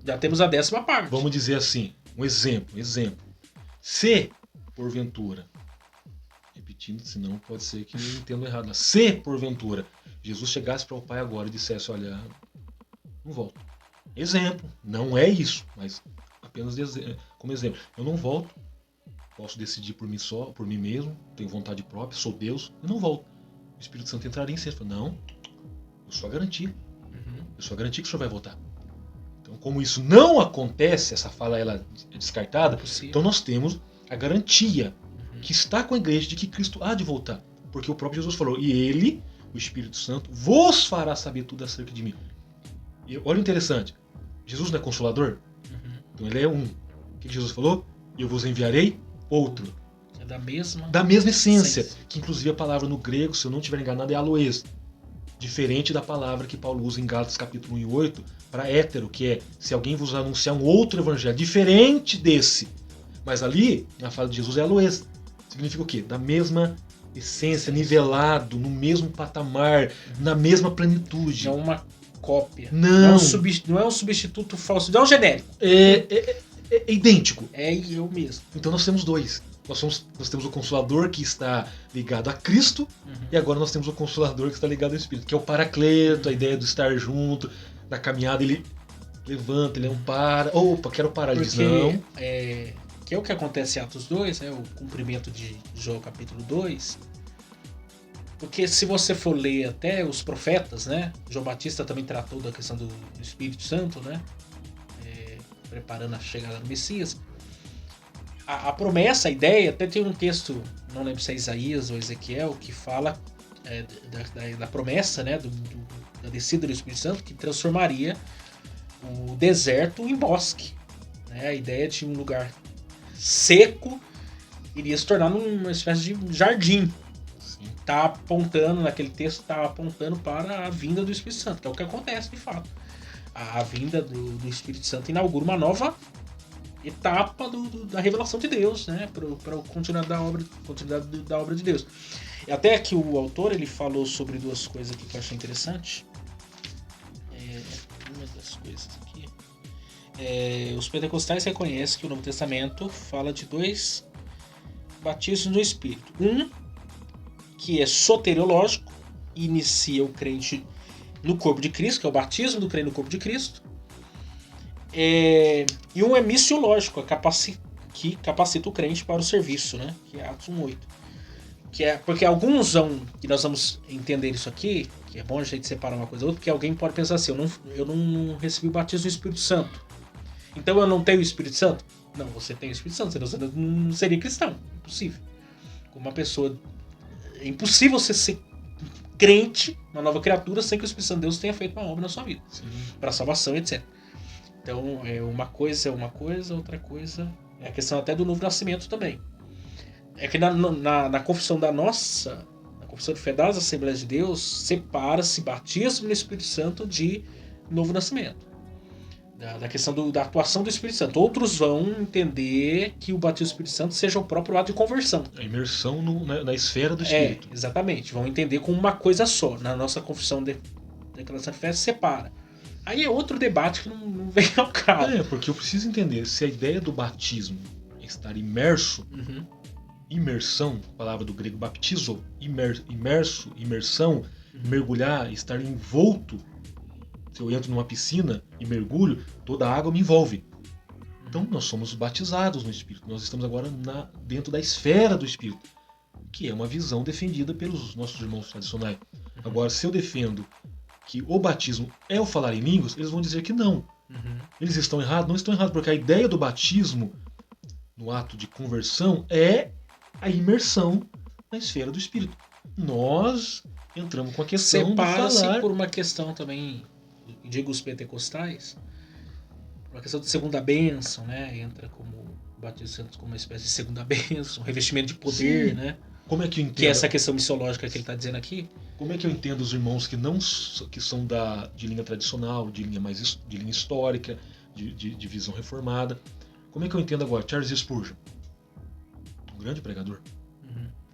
Já temos a 10ª parte. Vamos dizer assim, um exemplo. Se, porventura, repetindo, senão pode ser que eu entenda errado. Se, porventura, Jesus chegasse para o Pai agora e dissesse, olha, não volto. Exemplo, não é isso, mas apenas como exemplo. Eu não volto, posso decidir por mim só, por mim mesmo, tenho vontade própria, sou Deus, eu não volto. O Espírito Santo entraria em cena e fala, não, eu sou a garantia. Eu sou a garantia que o senhor vai voltar. Então, como isso não acontece, essa fala ela é descartada, então nós temos a garantia que está com a igreja de que Cristo há de voltar. Porque o próprio Jesus falou, e ele, o Espírito Santo, vos fará saber tudo acerca de mim. E olha o interessante, Jesus não é consolador? Uhum. Então ele é um. O que Jesus falou? Eu vos enviarei outro. É da mesma essência. Que inclusive a palavra no grego, se eu não estiver enganado, é aloes. Diferente da palavra que Paulo usa em Gálatas capítulo 1 e 8 para hétero, que é se alguém vos anunciar um outro evangelho diferente desse. Mas ali, na fala de Jesus, é aloes. Significa o quê? Da mesma essência, nivelado, no mesmo patamar, na mesma plenitude. Não uma cópia. Não. Não é um substituto falso, não é um genérico. É idêntico. É eu mesmo. Então nós temos dois. Nós temos o Consolador que está ligado a Cristo, e agora nós temos o Consolador que está ligado ao Espírito, que é o Paracleto, a ideia do estar junto, da caminhada, ele levanta, ele ampara. Opa, quero parar, ele diz não. Que é o que acontece em Atos 2, né, o cumprimento de João capítulo 2. Porque se você for ler até os profetas, né, João Batista também tratou da questão do Espírito Santo, né, preparando a chegada do Messias. A promessa, a ideia, até tem um texto, não lembro se é Isaías ou Ezequiel, que fala da promessa, né, da descida do Espírito Santo, que transformaria o deserto em bosque. Né? A ideia de um lugar seco iria se tornar uma espécie de jardim. Tá apontando, naquele texto, está apontando para a vinda do Espírito Santo, que é o que acontece de fato. A vinda do Espírito Santo inaugura uma nova etapa da revelação de Deus, né, para a continuidade da obra de Deus. E até que o autor ele falou sobre duas coisas aqui que eu achei interessante. Uma das coisas aqui. Os pentecostais reconhecem que o Novo Testamento fala de dois batismos no Espírito. Um que é soteriológico, inicia o crente no corpo de Cristo, que é o batismo do crente no corpo de Cristo. E um é missiológico, que capacita o crente para o serviço, né? Que é Atos 1:8. Porque alguns que nós vamos entender isso aqui, que é bom a gente separar uma coisa da outra, porque alguém pode pensar assim, eu não recebi o batismo do Espírito Santo, então eu não tenho o Espírito Santo? Não, você tem o Espírito Santo, senão você não seria cristão, impossível. Como uma pessoa, é impossível você ser crente, uma nova criatura, sem que o Espírito Santo de Deus tenha feito uma obra na sua vida, para salvação, etc. Então, uma coisa é uma coisa, outra coisa é a questão até do novo nascimento também. É que na confissão na confissão de fé das Assembleias de Deus, separa-se batismo no Espírito Santo de novo nascimento. Da questão da atuação do Espírito Santo. Outros vão entender que o batismo do Espírito Santo seja o próprio ato de conversão. A imersão na esfera do Espírito. Exatamente. Vão entender como uma coisa só. Na nossa confissão de declaração de fé, separa. Aí é outro debate que não vem ao caso. Porque eu preciso entender se a ideia do batismo é estar imerso, imersão, palavra do grego baptizo, imerso, imersão, mergulhar, estar envolto. Se eu entro numa piscina e mergulho, toda a água me envolve. Então nós somos batizados no Espírito. Nós estamos agora dentro da esfera do Espírito, que é uma visão defendida pelos nossos irmãos tradicionais. Agora, se eu defendo que o batismo é o falar em línguas, eles vão dizer que não. Eles estão errados? Não estão errados, porque a ideia do batismo no ato de conversão é a imersão na esfera do Espírito. Nós entramos com a questão de falar... Separa-se por uma questão também, digo os pentecostais, uma questão de segunda bênção, né? Entra como o batismo como uma espécie de segunda bênção, revestimento de poder, Sim. né? Como é que eu entendo? Que é essa questão missiológica que ele está dizendo aqui. Como é que eu entendo os irmãos que são de linha tradicional, de linha histórica, de visão reformada? Como é que eu entendo agora Charles Spurgeon, um grande pregador?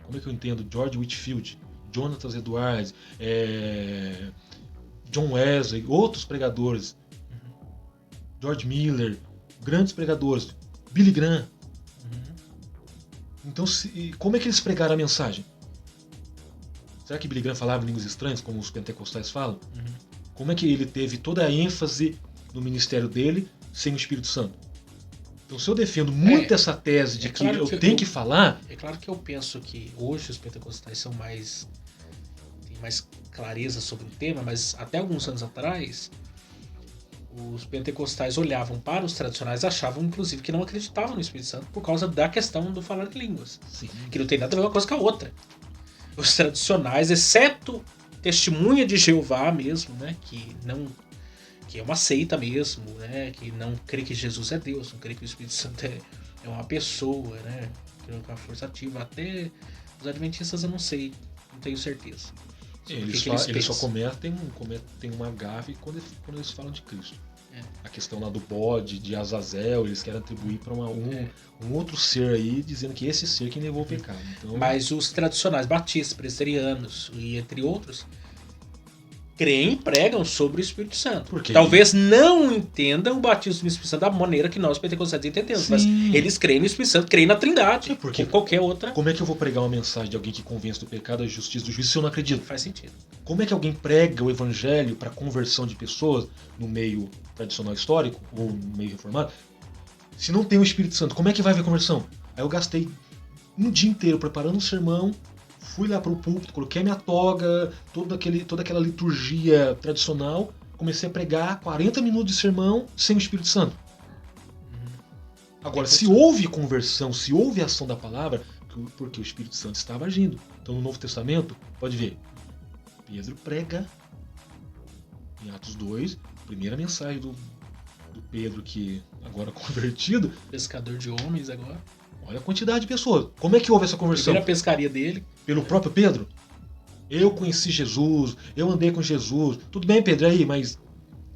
Como é que eu entendo George Whitefield, Jonathan Edwards, John Wesley, outros pregadores, George Miller, grandes pregadores, Billy Graham? Então, como é que eles pregaram a mensagem? Será que Billy Graham falava em línguas estranhas, como os pentecostais falam? Como é que ele teve toda a ênfase no ministério dele sem o Espírito Santo? Então, se eu defendo muito essa tese de que eu tenho que falar... É claro que eu penso que hoje os pentecostais têm mais clareza sobre o tema, mas até alguns anos atrás, os pentecostais olhavam para os tradicionais, achavam inclusive que não acreditavam no Espírito Santo por causa da questão do falar de línguas. Sim. Que não tem nada a ver uma coisa com a outra. Os tradicionais, exceto Testemunha de Jeová mesmo, né, que que é uma seita mesmo, né? Que não crê que Jesus é Deus, não crê que o Espírito Santo é uma pessoa, né? Que é uma força ativa. Até os adventistas eu não sei, não tenho certeza. Eles só cometem uma gafe quando eles falam de Cristo. A questão lá do bode, de Azazel, eles querem atribuir para um outro ser aí, dizendo que esse ser que levou o pecado. Então, mas os tradicionais batistas, presbiterianos e entre outros creem e pregam sobre o Espírito Santo. Porque talvez não entendam o batismo do Espírito Santo da maneira que nós pentecostais entendemos, Sim. mas eles creem no Espírito Santo, creem na Trindade, porque como qualquer outra. Como é que eu vou pregar uma mensagem de alguém que convence do pecado, da justiça, do juízo, se eu não acredito? Faz sentido. Como é que alguém prega o evangelho para conversão de pessoas no meio tradicional histórico ou no meio reformado, se não tem o Espírito Santo? Como é que vai haver conversão? Aí eu gastei um dia inteiro preparando um sermão, fui lá pro púlpito, coloquei a minha toga, toda aquela liturgia tradicional, comecei a pregar 40 minutos de sermão sem o Espírito Santo. Agora, se houve conversão, se houve ação da palavra, porque o Espírito Santo estava agindo. Então, no Novo Testamento, pode ver, Pedro prega em Atos 2, primeira mensagem do Pedro, que agora convertido. Pescador de homens agora. Olha a quantidade de pessoas. Como é que houve essa conversão? Primeira pescaria dele. Pelo próprio Pedro? Eu conheci Jesus, eu andei com Jesus. Tudo bem, Pedro, aí, mas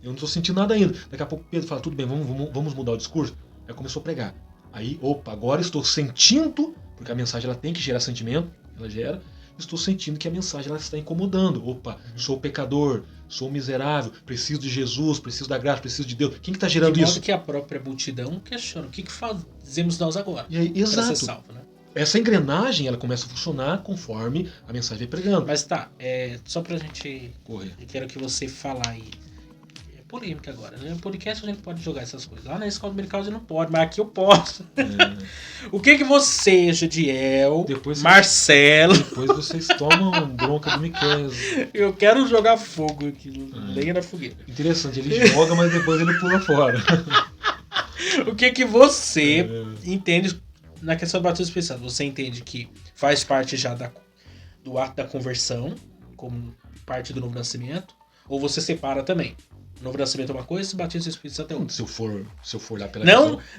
eu não estou sentindo nada ainda. Daqui a pouco Pedro fala, tudo bem, vamos mudar o discurso. Aí começou a pregar. Aí, opa, agora estou sentindo, porque a mensagem ela tem que gerar sentimento, ela gera. Estou sentindo que a mensagem ela está incomodando. Opa, sou pecador, sou miserável, preciso de Jesus, preciso da graça, preciso de Deus. Quem que está gerando isso? De modo que a própria multidão questiona. O que fazemos nós agora? E aí, exato. Para ser salvo, né? Essa engrenagem ela começa a funcionar conforme a mensagem vai pregando. Mas tá, só pra gente correr. Eu quero que você falar aí. É polêmica agora, né? No podcast a gente pode jogar essas coisas. Lá na escola dominical a gente não pode, mas aqui eu posso. O que você, Jadiel, Marcelo... Depois vocês tomam bronca do Miquel. Eu quero jogar fogo aqui, lenha na fogueira. Interessante, ele joga, mas depois ele pula fora. O que você entende na questão do batismo do Espírito Santo? Você entende que faz parte já do ato da conversão, como parte do novo nascimento? Ou você separa também? O novo nascimento é uma coisa, o batismo do Espírito Santo é outra. Se eu for lá pela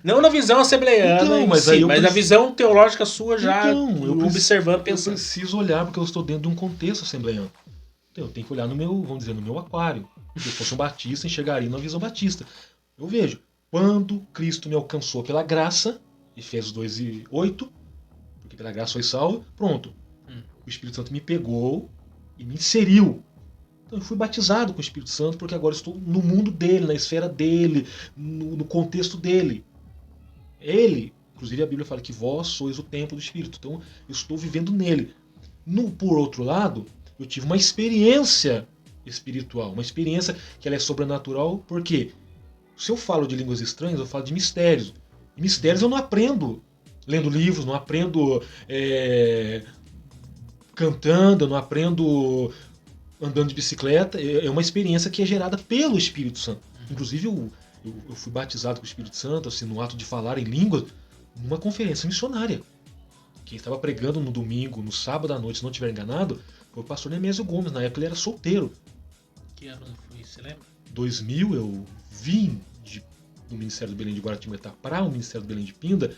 não na visão assembleiana, então, mas na visão teológica sua já, observando, pensando. Eu preciso olhar, porque eu estou dentro de um contexto assembleiano. Então, eu tenho que olhar no meu aquário. Se eu fosse um batista, enxergaria na visão batista. Eu vejo, quando Cristo me alcançou pela graça, Efésios 2:8, porque pela graça foi salvo, pronto. O Espírito Santo me pegou e me inseriu. Então eu fui batizado com o Espírito Santo porque agora estou no mundo dele, na esfera dele, no contexto dele. Ele, inclusive a Bíblia fala que vós sois o templo do Espírito. Então eu estou vivendo nele. Por outro lado, eu tive uma experiência espiritual, uma experiência que ela é sobrenatural, porque se eu falo de línguas estranhas, eu falo de mistérios. E mistérios eu não aprendo lendo livros, não aprendo cantando, eu não aprendo andando de bicicleta. É uma experiência que é gerada pelo Espírito Santo. Inclusive eu fui batizado com o Espírito Santo, assim, no ato de falar em línguas, numa conferência missionária. Quem estava pregando no domingo, no sábado à noite, se não estiver enganado, foi o pastor Nemésio Gomes. Na época ele era solteiro. Que ano foi, você lembra? 2000 eu vim do Ministério do Belém de Guaratinguetá para o Ministério do Belém de Pinda,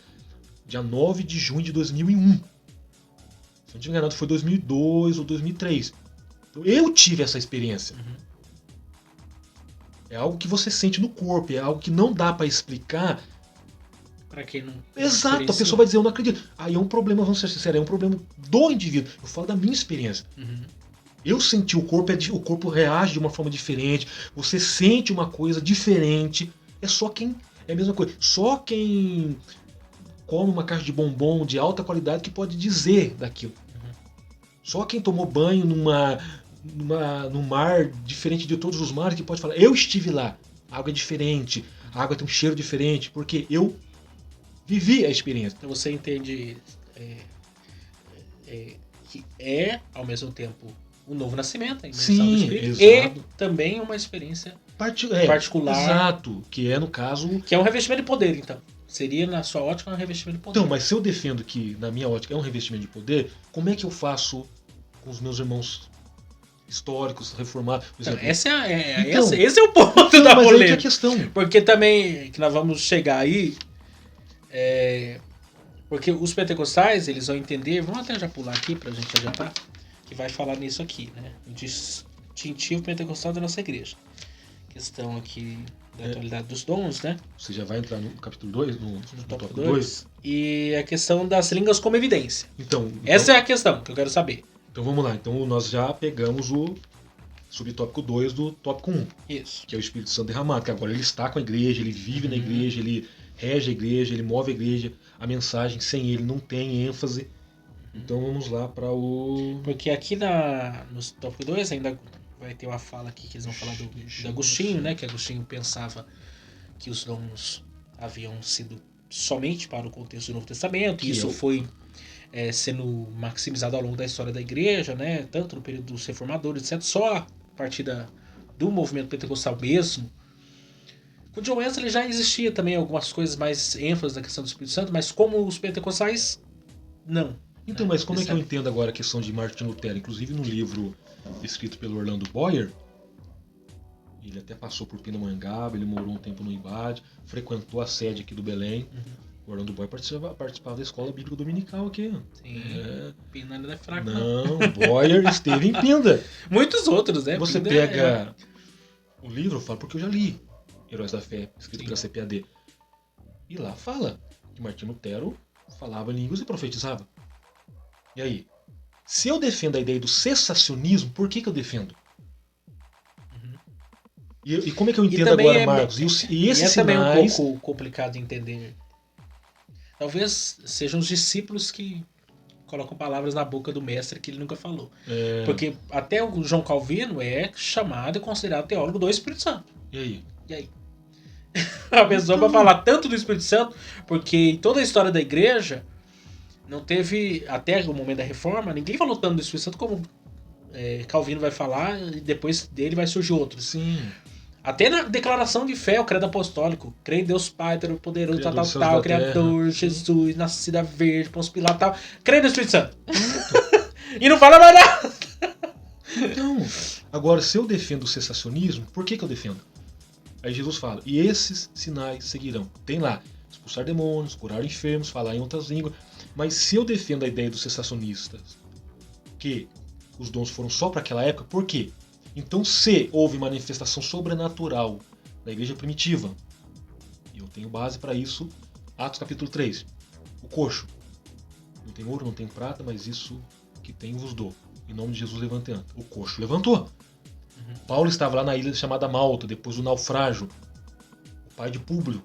dia 9 de junho de 2001. Se não estiver enganado, foi 2002 ou 2003. Então, eu tive essa experiência. É algo que você sente no corpo, é algo que não dá para explicar. Para quem não... Exato, a pessoa vai dizer, eu não acredito. Aí é um problema, vamos ser sinceros, é um problema do indivíduo. Eu falo da minha experiência. Eu senti o corpo reage de uma forma diferente, você sente uma coisa diferente. É a mesma coisa. Só quem come uma caixa de bombom de alta qualidade que pode dizer daquilo. Só quem tomou banho num mar diferente de todos os mares que pode falar, eu estive lá, a água é diferente, a água tem um cheiro diferente, porque eu vivi a experiência. Então você entende que ao mesmo tempo, um novo nascimento, a imersão do Espírito, e também uma experiência particular. Exato, que é no caso... Que é um revestimento de poder, então. Seria, na sua ótica, um revestimento de poder. Então, mas se eu defendo que, na minha ótica, é um revestimento de poder, como é que eu faço com os meus irmãos históricos, reformados. Por Então, exemplo. esse é o ponto Então, da mas aí que é a polêmica. questão. Porque também, que nós vamos chegar aí, porque os pentecostais, eles vão entender, vamos até já pular aqui pra gente adiantar, que vai falar nisso aqui, né? O distintivo pentecostal da nossa igreja. Questão aqui da atualidade dos dons, né? Você já vai entrar no capítulo 2, no tópico 2? 2. E a questão das línguas como evidência. Então, Essa é a questão que eu quero saber. Então vamos lá. Então nós já pegamos o subtópico 2 do tópico 1. Isso. Que é o Espírito Santo derramado. Que agora ele está com a igreja, ele vive na igreja, ele rege a igreja, ele move a igreja. A mensagem sem ele não tem ênfase. Então vamos lá para o... Porque aqui no tópico 2 ainda vai ter uma fala aqui que eles vão falar do Agostinho, né? Que Agostinho pensava que os dons haviam sido somente para o contexto do Novo Testamento. E isso foi sendo maximizado ao longo da história da igreja, né? Tanto no período dos reformadores, etc. Só a partir do movimento pentecostal mesmo. Com o John Wesley já existia também algumas coisas mais ênfase na questão do Espírito Santo, mas como os pentecostais, não. Então, mas como é que eu entendo agora a questão de Martin Lutero? Inclusive no livro escrito pelo Orlando Boyer, ele até passou por Pindamonhangaba, ele morou um tempo no Ibade, frequentou a sede aqui do Belém. O Orlando Boyer participava da escola bíblica dominical aqui. Sim, Pinda não é fraco, não. Boyer esteve em Pinda. Muitos outros, né? Você pega o livro, eu falo porque eu já li Heróis da Fé, escrito pela CPAD. E lá fala que Martinho Lutero falava línguas e profetizava. E aí? Se eu defendo a ideia do cessacionismo, por que eu defendo? E como é que eu entendo agora, Marcos? E esses também sinais... um pouco complicado de entender. Talvez sejam os discípulos que colocam palavras na boca do mestre que ele nunca falou. Porque até o João Calvino é chamado e considerado teólogo do Espírito Santo. E aí? A pessoa vai falar tanto do Espírito Santo, porque em toda a história da igreja não teve, até o momento da reforma, ninguém falou tanto do Espírito Santo como Calvino vai falar, e depois dele vai surgir outros. Sim. Até na declaração de fé, o credo apostólico, creio em Deus Pai, Todo-Poderoso, tal, Criador, Jesus, Nascida Verde, Pôncio Pilato, tal, creio no Espírito Santo. E não fala mais nada. Então, agora, se eu defendo o cessacionismo, por que eu defendo? Aí Jesus fala, e esses sinais seguirão. Tem lá, expulsar demônios, curar enfermos, falar em outras línguas. Mas se eu defendo a ideia dos cessacionistas, que os dons foram só para aquela época, por quê? Então, se houve manifestação sobrenatural na igreja primitiva, e eu tenho base para isso, Atos capítulo 3, o coxo. Não tem ouro, não tem prata, mas isso que tem vos dou. Em nome de Jesus levantando. O coxo levantou. Paulo estava lá na ilha chamada Malta, depois do naufrágio. O pai de Públio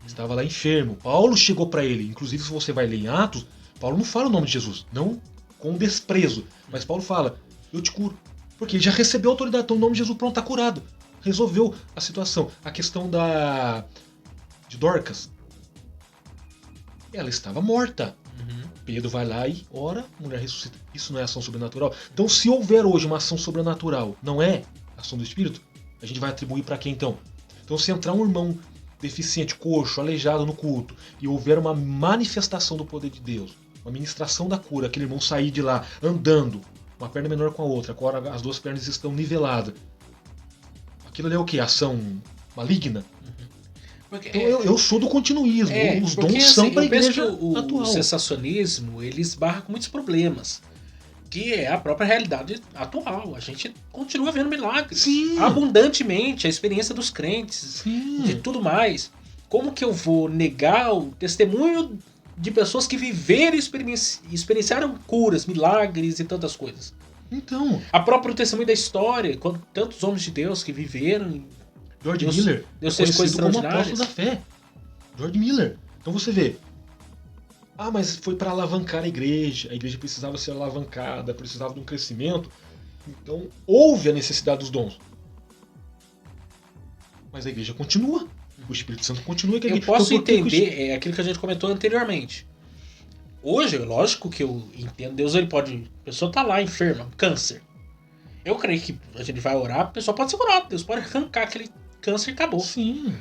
estava lá enfermo. Paulo chegou para ele. Inclusive, se você vai ler em Atos, Paulo não fala o nome de Jesus. Não com desprezo. Mas Paulo fala, eu te curo. Porque ele já recebeu a autoridade. Então o nome de Jesus, pronto, está curado. Resolveu a situação. A questão de Dorcas. Ela estava morta. Pedro vai lá e ora, a mulher ressuscita. Isso não é ação sobrenatural? Então, se houver hoje uma ação sobrenatural, não é ação do Espírito, a gente vai atribuir para quem então? Então, se entrar um irmão deficiente, coxo, aleijado no culto, e houver uma manifestação do poder de Deus, uma ministração da cura, aquele irmão sair de lá andando, uma perna menor com a outra, agora as duas pernas estão niveladas, aquilo ali é o que? Ação maligna? Porque, então, eu sou do continuismo. Os dons são para a igreja atual. O sensacionismo, ele esbarra com muitos problemas. Que é a própria realidade atual. A gente continua vendo milagres. Sim. Abundantemente. A experiência dos crentes. Sim. De tudo mais. Como que eu vou negar o testemunho de pessoas que viveram e experienciaram curas, milagres e tantas coisas? Então. A própria testemunho da história. Tantos homens de Deus que viveram... George Miller é conhecido como apóstolo da fé. George Miller. Então você vê. Ah, mas foi para alavancar a igreja precisava ser alavancada, precisava de um crescimento. Então houve a necessidade dos dons. Mas a igreja continua. O Espírito Santo continua. Eu posso entender aquilo que a gente comentou anteriormente. Hoje, lógico que eu entendo. Deus, ele pode... A pessoa tá lá enferma, câncer. Eu creio que a gente vai orar, a pessoa pode ser curada. Deus pode arrancar aquele câncer e acabou. Sim.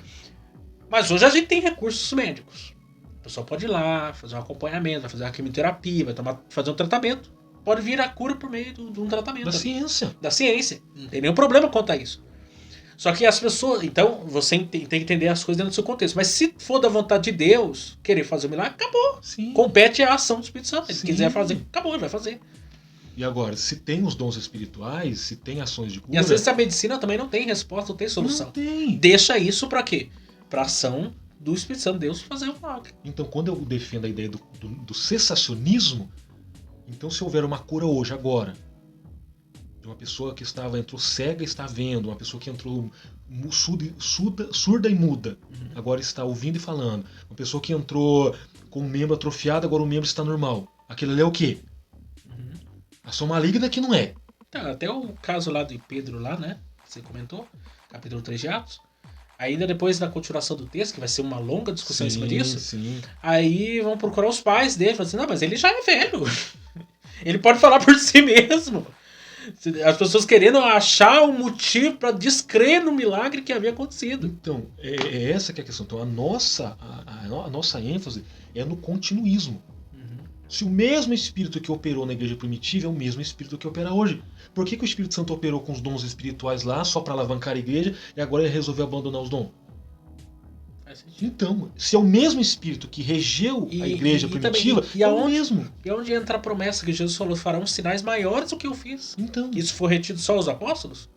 Mas hoje a gente tem recursos médicos. A pessoa pode ir lá, fazer um acompanhamento, vai fazer uma quimioterapia, vai fazer um tratamento. pode vir a cura por meio de um tratamento. Da ciência. Da ciência. Não tem nenhum problema quanto a isso. Só que as pessoas... Então, você tem que entender as coisas dentro do seu contexto. Mas se for da vontade de Deus querer fazer o milagre, acabou. Sim. Compete a ação do Espírito Santo. Se Sim. quiser fazer, acabou, ele vai fazer. E agora, se tem os dons espirituais, se tem ações de cura... E às vezes a medicina também não tem resposta, não tem solução. Não tem. Deixa isso pra quê? Pra ação do Espírito Santo de Deus fazer o milagre. Então, quando eu defendo a ideia do cessacionismo, então se houver uma cura hoje, agora, de uma pessoa que entrou cega e está vendo, uma pessoa que entrou surda e muda, agora está ouvindo e falando, uma pessoa que entrou com um membro atrofiado, agora o membro está normal. Aquilo ali é o quê? Ação maligna que não é. Tá, até o caso lá de Pedro lá, né? Que você comentou, capítulo 3 de Atos. Ainda depois da continuação do texto, que vai ser uma longa discussão em cima disso, Sim. aí vão procurar os pais dele, falam assim, não, mas ele já é velho. Ele pode falar por si mesmo. As pessoas querendo achar um motivo para descrer no milagre que havia acontecido. Então, é essa que é a questão. Então, a nossa ênfase é no continuismo. Se o mesmo Espírito que operou na igreja primitiva é o mesmo Espírito que opera hoje. Por que o Espírito Santo operou com os dons espirituais lá só para alavancar a igreja e agora ele resolveu abandonar os dons? Então, se é o mesmo Espírito que regeu a igreja primitiva, também, é o mesmo. E aonde entra a promessa que Jesus falou, farão sinais maiores do que eu fiz? Então, Isso foi retido só aos apóstolos?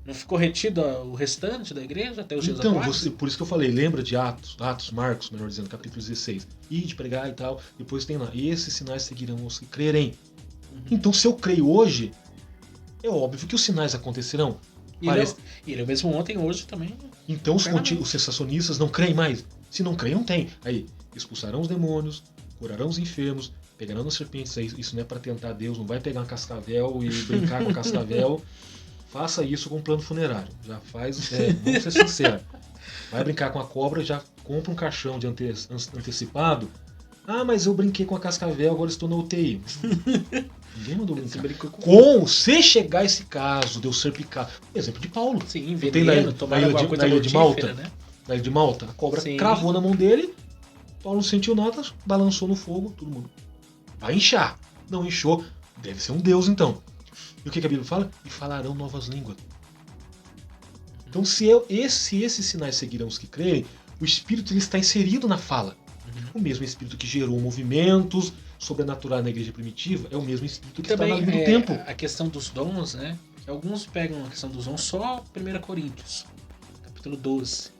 Não ficou retido o restante da igreja até os dias atuais? Por isso que eu falei, lembra de Atos, Marcos, melhor dizendo, capítulo 16. De pregar e tal, depois tem lá, esses sinais seguirão os que crerem. Então, se eu creio hoje, é óbvio que os sinais acontecerão. Ele é o mesmo ontem, hoje também. Então os sensacionistas não creem mais. Se não creem, não tem. Aí, expulsarão os demônios, curarão os enfermos, pegarão as serpentes. Isso não é para tentar Deus, não vai pegar uma cascavel e brincar com a cascavel. Faça isso com um plano funerário. Já faz, vamos ser sinceros. Vai brincar com a cobra, já compra um caixão de antecipado. Ah, mas eu brinquei com a cascavel, agora estou na UTI. Ninguém mandou brincar. Se chegar esse caso de eu ser picado, exemplo de Paulo. Sim, veneno, tomar alguma coisa na ilha de Malta, né? Na ilha de Malta, a cobra cravou na mão dele, Paulo não sentiu nada, balançou no fogo, todo mundo. Vai inchar. Não inchou, deve ser um deus então. E o que a Bíblia fala? E falarão novas línguas. Então, se esses sinais seguirão os que creem, o Espírito ele está inserido na fala. O mesmo Espírito que gerou movimentos sobrenaturais na igreja primitiva é o mesmo Espírito que está na linha do tempo. A questão dos dons, né? Que alguns pegam a questão dos dons só 1 Coríntios, capítulo 12.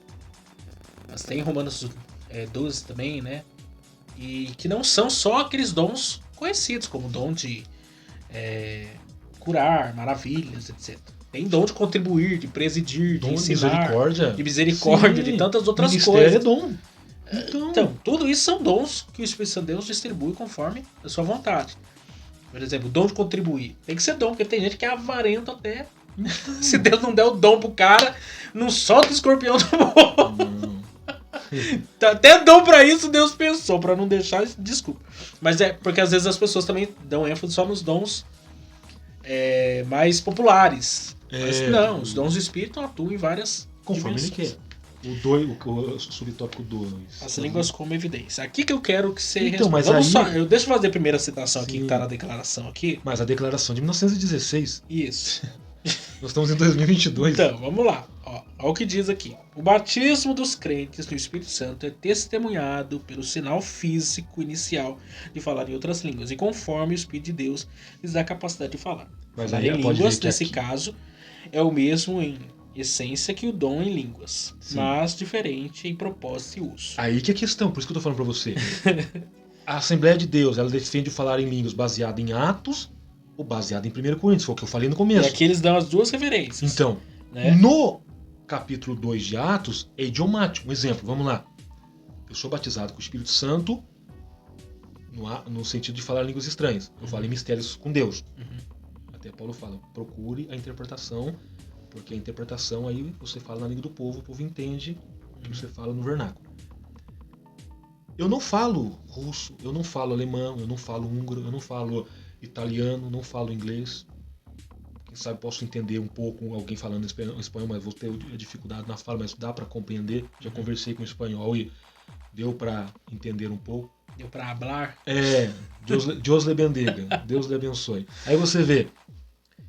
Mas tem Romanos 12 também, né? E que não são só aqueles dons conhecidos, como o dom de curar, maravilhas, etc. Tem dom de contribuir, de presidir, de ensinar, de misericórdia, de tantas outras coisas. É dom. Então, tudo isso são dons que o Espírito Santo de Deus distribui conforme a sua vontade. Por exemplo, o dom de contribuir. Tem que ser dom, porque tem gente que é avarento até. Se Deus não der o dom pro cara, não solta o escorpião do morro. Até dom pra isso Deus pensou, pra não deixar. Desculpa. Mas é porque às vezes as pessoas também dão ênfase só nos dons mais populares. Mas não, os dons do Espírito atuam em várias conforme dimensões. Ele quer. O subtópico 2. As línguas como evidência. Aqui que eu quero que você responda. Deixa eu fazer a primeira citação aqui, que tá na declaração aqui. Mas a declaração de 1916. Isso. Nós estamos em 2022. Então, vamos lá. Olha o que diz aqui. O batismo dos crentes no Espírito Santo é testemunhado pelo sinal físico inicial de falar em outras línguas. E conforme o Espírito de Deus lhes dá a capacidade de falar. Mas falar aí em línguas, nesse caso, é o mesmo em essência que o dom em línguas, mas diferente em propósito e uso. Aí que é a questão, por isso que eu tô falando pra você. A Assembleia de Deus, ela defende o falar em línguas baseado em Atos ou baseado em 1 Coríntios, foi o que eu falei no começo. E aqui eles dão as duas referências. Então, no capítulo 2 de Atos, é idiomático. Um exemplo, vamos lá. Eu sou batizado com o Espírito Santo no sentido de falar línguas estranhas. Eu falo em mistérios com Deus. Até Paulo fala, procure a interpretação, porque a interpretação aí você fala na língua do povo, o povo entende o que você fala no vernáculo. Eu não falo russo, eu não falo alemão, eu não falo húngaro, eu não falo italiano, não falo inglês. Quem sabe posso entender um pouco alguém falando espanhol, mas vou ter dificuldade na fala, mas dá para compreender. Já conversei com espanhol e deu para entender um pouco. Deu pra hablar. Deus lhe bendiga, Deus lhe abençoe. Aí você vê,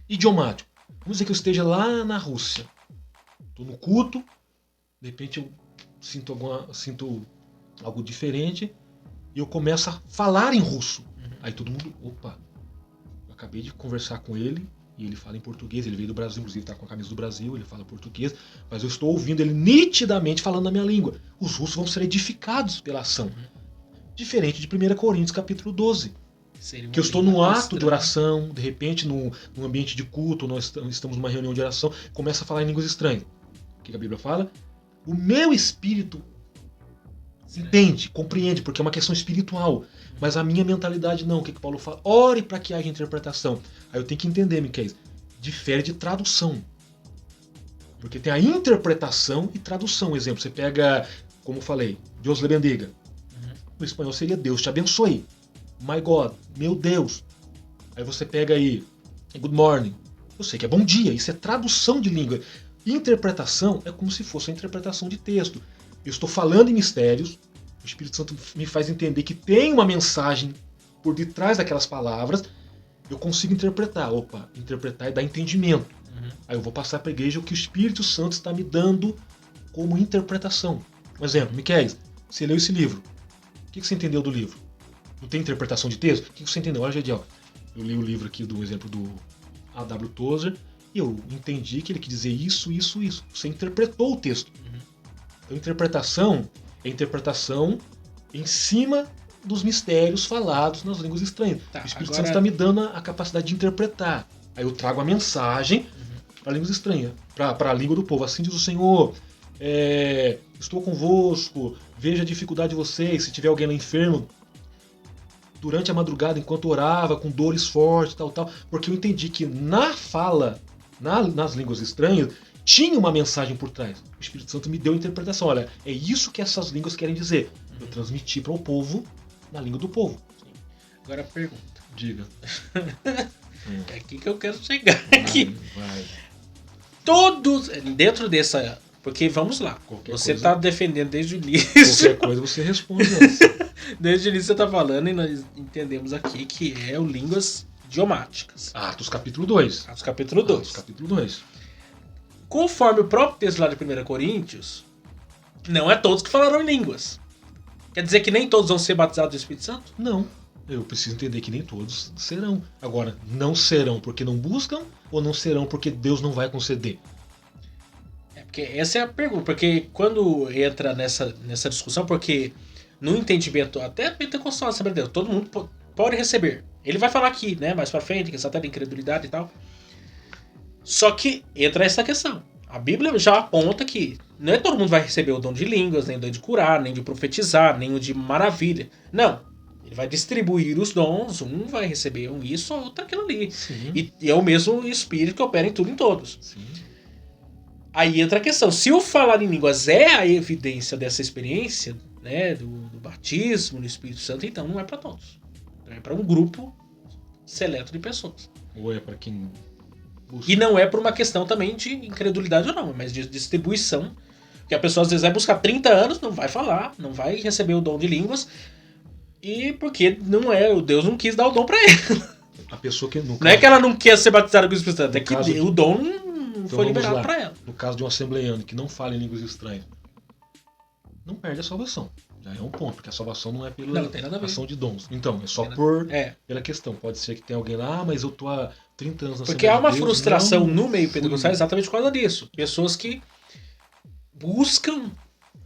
idiomático. Vamos dizer que eu esteja lá na Rússia. Estou no culto, de repente eu sinto algo diferente e eu começo a falar em russo. Aí todo mundo, opa, eu acabei de conversar com ele e ele fala em português, ele veio do Brasil, inclusive está com a camisa do Brasil, ele fala português, mas eu estou ouvindo ele nitidamente falando na minha língua. Os russos vão ser edificados pela ação. Diferente de 1 Coríntios capítulo 12. Que eu estou num ato de oração, de repente num ambiente de culto, nós estamos numa reunião de oração, começa a falar em línguas estranhas. O que a Bíblia fala? O meu espírito entende, compreende, porque é uma questão espiritual. Mas a minha mentalidade não. O que Paulo fala? Ore para que haja interpretação. Aí eu tenho que entender, Miquel, difere de tradução. Porque tem a interpretação e tradução. Exemplo, você pega, como eu falei, Deus lhe bendiga. No espanhol seria Deus te abençoe. My God, meu Deus. Aí você pega aí, good morning. Eu sei que é bom dia, isso é tradução de língua. Interpretação é como se fosse a interpretação de texto. Eu estou falando em mistérios, o Espírito Santo me faz entender que tem uma mensagem por detrás daquelas palavras, eu consigo interpretar. Opa, interpretar é dar entendimento. Aí eu vou passar para a igreja o que o Espírito Santo está me dando como interpretação. Um exemplo, Miquel, você leu esse livro. O que você entendeu do livro? Não tem interpretação de texto? O que você entendeu? Olha, Gediel, eu li o livro aqui do exemplo do A.W. Tozer e eu entendi que ele quis dizer isso, isso, isso. Você interpretou o texto. Então, interpretação é interpretação em cima dos mistérios falados nas línguas estranhas. Tá, o Espírito Santo está me dando a capacidade de interpretar. Aí eu trago a mensagem para línguas estranhas, para a língua do povo. Assim diz o Senhor, estou convosco, veja a dificuldade de vocês, se tiver alguém lá enfermo, durante a madrugada, enquanto orava, com dores fortes, tal, porque eu entendi que na fala, nas línguas estranhas, tinha uma mensagem por trás. O Espírito Santo me deu a interpretação. Olha, é isso que essas línguas querem dizer. Eu transmiti para o povo na língua do povo. Sim. Agora a pergunta. Diga. É aqui que eu quero chegar. Vai. Todos, dentro dessa... Porque, vamos lá, você está defendendo desde o início. Qualquer coisa você responde essa. Desde o início você está falando e nós entendemos aqui que é o línguas idiomáticas. Atos capítulo 2. Atos capítulo 2. Atos capítulo 2. Conforme o próprio texto lá de 1 Coríntios, não é todos que falarão em línguas. Quer dizer que nem todos vão ser batizados do Espírito Santo? Não. Eu preciso entender que nem todos serão. Agora, não serão porque não buscam ou não serão porque Deus não vai conceder? Porque essa é a pergunta, porque quando entra nessa discussão, porque no entendimento até pentecostal, Assembleia de Deus, todo mundo pode receber. Ele vai falar aqui, né, mais pra frente, que essa até da incredulidade e tal. Só que entra essa questão. A Bíblia já aponta que não é todo mundo vai receber o dom de línguas, nem o dom de curar, nem de profetizar, nem o de maravilha. Não. Ele vai distribuir os dons, um vai receber um isso, outro aquilo ali. E é o mesmo Espírito que opera em tudo e em todos. Sim. Aí entra a questão, se o falar em línguas é a evidência dessa experiência, né, do batismo no Espírito Santo, então não é para todos. É para um grupo seleto de pessoas. Ou é para quem busca. E não é por uma questão também de incredulidade ou não, mas de distribuição. Porque a pessoa às vezes vai buscar 30 anos, não vai falar, não vai receber o dom de línguas, e porque não é, o Deus não quis dar o dom para ele. A pessoa que não é que ela não quer ser batizada com o Espírito Santo, é que o dom não então foi liberado para ela. No caso de um assembleiano que não fala em línguas estranhas, não perde a salvação. Já é um ponto, porque a salvação não é pela ação de dons. Então, é só pela questão. Pode ser que tenha alguém lá, mas eu tô há 30 anos na Porque há uma de Deus, frustração no meio pentecostal exatamente por causa disso. Pessoas que buscam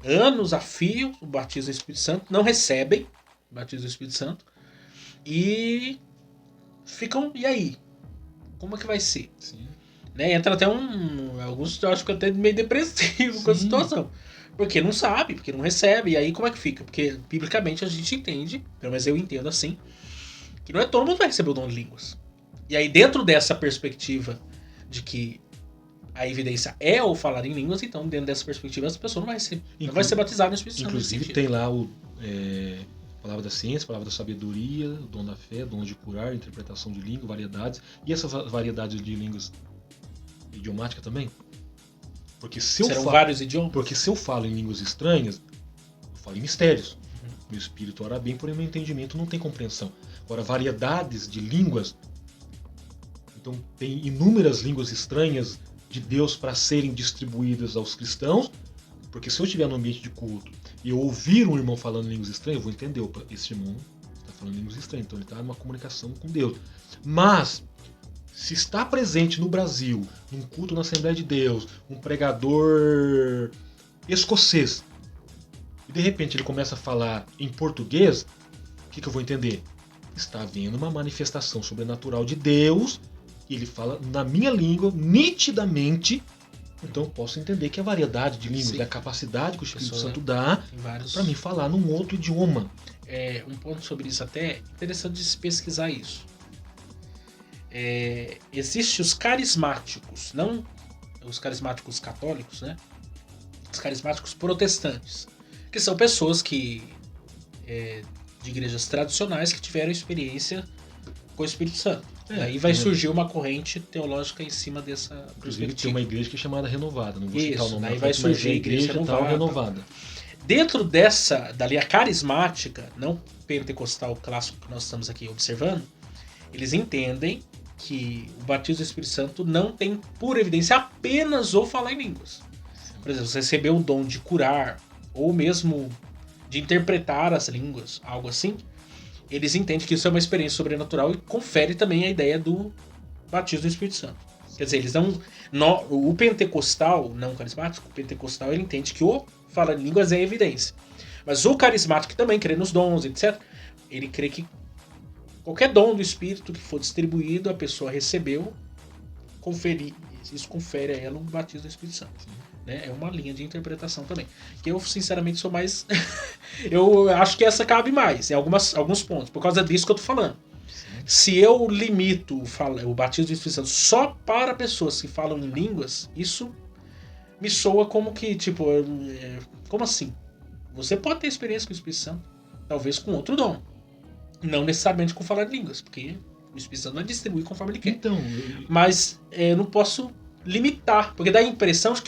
anos a fio o batismo do Espírito Santo, não recebem o batismo do Espírito Santo e ficam, e aí? Como é que vai ser? Sim. Né? Entra até alguns eu acho que até meio depressivo com a situação. Porque não sabe, porque não recebe, e aí como é que fica? Porque biblicamente a gente entende, pelo menos eu entendo assim, que não é todo mundo vai receber o dom de línguas. E aí dentro dessa perspectiva de que a evidência é o falar em línguas, então dentro dessa perspectiva essa pessoa não vai ser batizada no Espírito Santo. Inclusive tem lá o palavra da ciência, palavra da sabedoria, o dom da fé, dom de curar, interpretação de língua, variedades. E essas variedades de línguas idiomáticas também? Porque se eu vários idiomas? Porque se eu falo em línguas estranhas, eu falo em mistérios. Meu espírito ora bem, porém meu entendimento não tem compreensão. Agora, variedades de línguas. Então, tem inúmeras línguas estranhas de Deus para serem distribuídas aos cristãos. Porque se eu estiver no ambiente de culto e eu ouvir um irmão falando línguas estranhas, eu vou entender, opa, esse irmão está falando línguas estranhas, então ele está numa comunicação com Deus. Mas, se está presente no Brasil, num culto na Assembleia de Deus, um pregador escocês, e de repente ele começa a falar em português, o que eu vou entender? Está havendo uma manifestação sobrenatural de Deus, e ele fala na minha língua, nitidamente. Então eu posso entender que a variedade de línguas, Sim. a capacidade que o Espírito Pessoa, Santo dá para mim falar num outro idioma. Um ponto sobre isso até interessante de se pesquisar isso. Existem os carismáticos, não os carismáticos católicos, né? Os carismáticos protestantes, que são pessoas que de igrejas tradicionais que tiveram experiência com o Espírito Santo. Aí vai surgir uma corrente teológica em cima dessa Inclusive tem uma igreja que é chamada Renovada, não vou isso, citar o nome. Aí vai surgir a igreja Renovada. Dentro da linha carismática, não pentecostal clássico que nós estamos aqui observando, eles entendem que o batismo do Espírito Santo não tem por evidência apenas o falar em línguas. Por exemplo, você recebeu o dom de curar, ou mesmo de interpretar as línguas, algo assim, eles entendem que isso é uma experiência sobrenatural e confere também a ideia do batismo do Espírito Santo. Quer dizer, eles não... O pentecostal, não carismático, o pentecostal ele entende que o falar em línguas é evidência. Mas o carismático também crê nos dons, etc. Ele crê que qualquer dom do Espírito que for distribuído, a pessoa recebeu, isso confere a ela um batismo do Espírito Santo. Né? É uma linha de interpretação também. Que eu, sinceramente, sou mais... eu acho que essa cabe mais em alguns pontos, por causa disso que eu tô falando. Se eu limito o batismo do Espírito Santo só para pessoas que falam em línguas, isso me soa como que, tipo, como assim? Você pode ter experiência com o Espírito Santo, talvez com outro dom. Não necessariamente com falar em línguas, porque o Espírito Santo não distribui conforme ele quer. Então, mas eu não posso limitar, porque dá a impressão de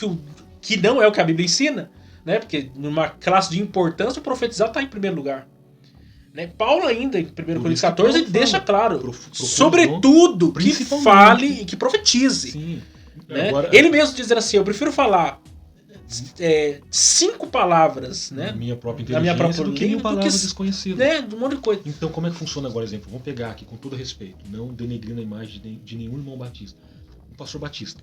que não é o que a Bíblia ensina, né? Porque numa classe de importância, o profetizar está em primeiro lugar. Né? Paulo ainda, em 1 Coríntios 14, ele deixa claro, sobretudo, que fale e que profetize. Sim. Né? Agora, ele mesmo dizendo assim, eu prefiro falar 5 palavras, né? Na minha própria inteligência do que 1000 palavras desconhecidas. Né? Um monte de coisa. Então, como é que funciona agora, exemplo? Vamos pegar aqui, com todo respeito, não denegrindo a imagem de nenhum irmão batista. Um pastor batista.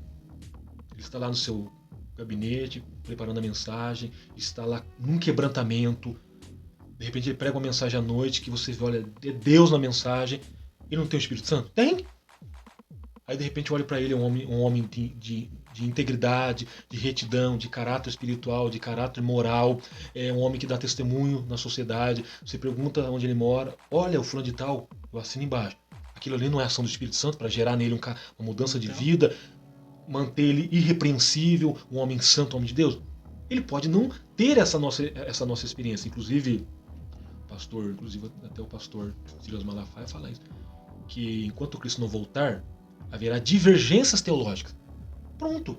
Ele está lá no seu gabinete, preparando a mensagem, está lá num quebrantamento. De repente ele prega uma mensagem à noite que você vê, olha, é Deus na mensagem. Ele não tem o Espírito Santo? Tem! Aí de repente eu olho para ele, um homem de integridade, de retidão, de caráter espiritual, de caráter moral, um homem que dá testemunho na sociedade. Você pergunta onde ele mora, olha, o fulano de tal, eu assino embaixo. Aquilo ali não é ação do Espírito Santo para gerar nele uma mudança de vida, manter ele irrepreensível, um homem santo, um homem de Deus? Ele pode não ter essa nossa experiência. Inclusive até o pastor Silas Malafaia fala isso, que enquanto o Cristo não voltar, haverá divergências teológicas. Pronto.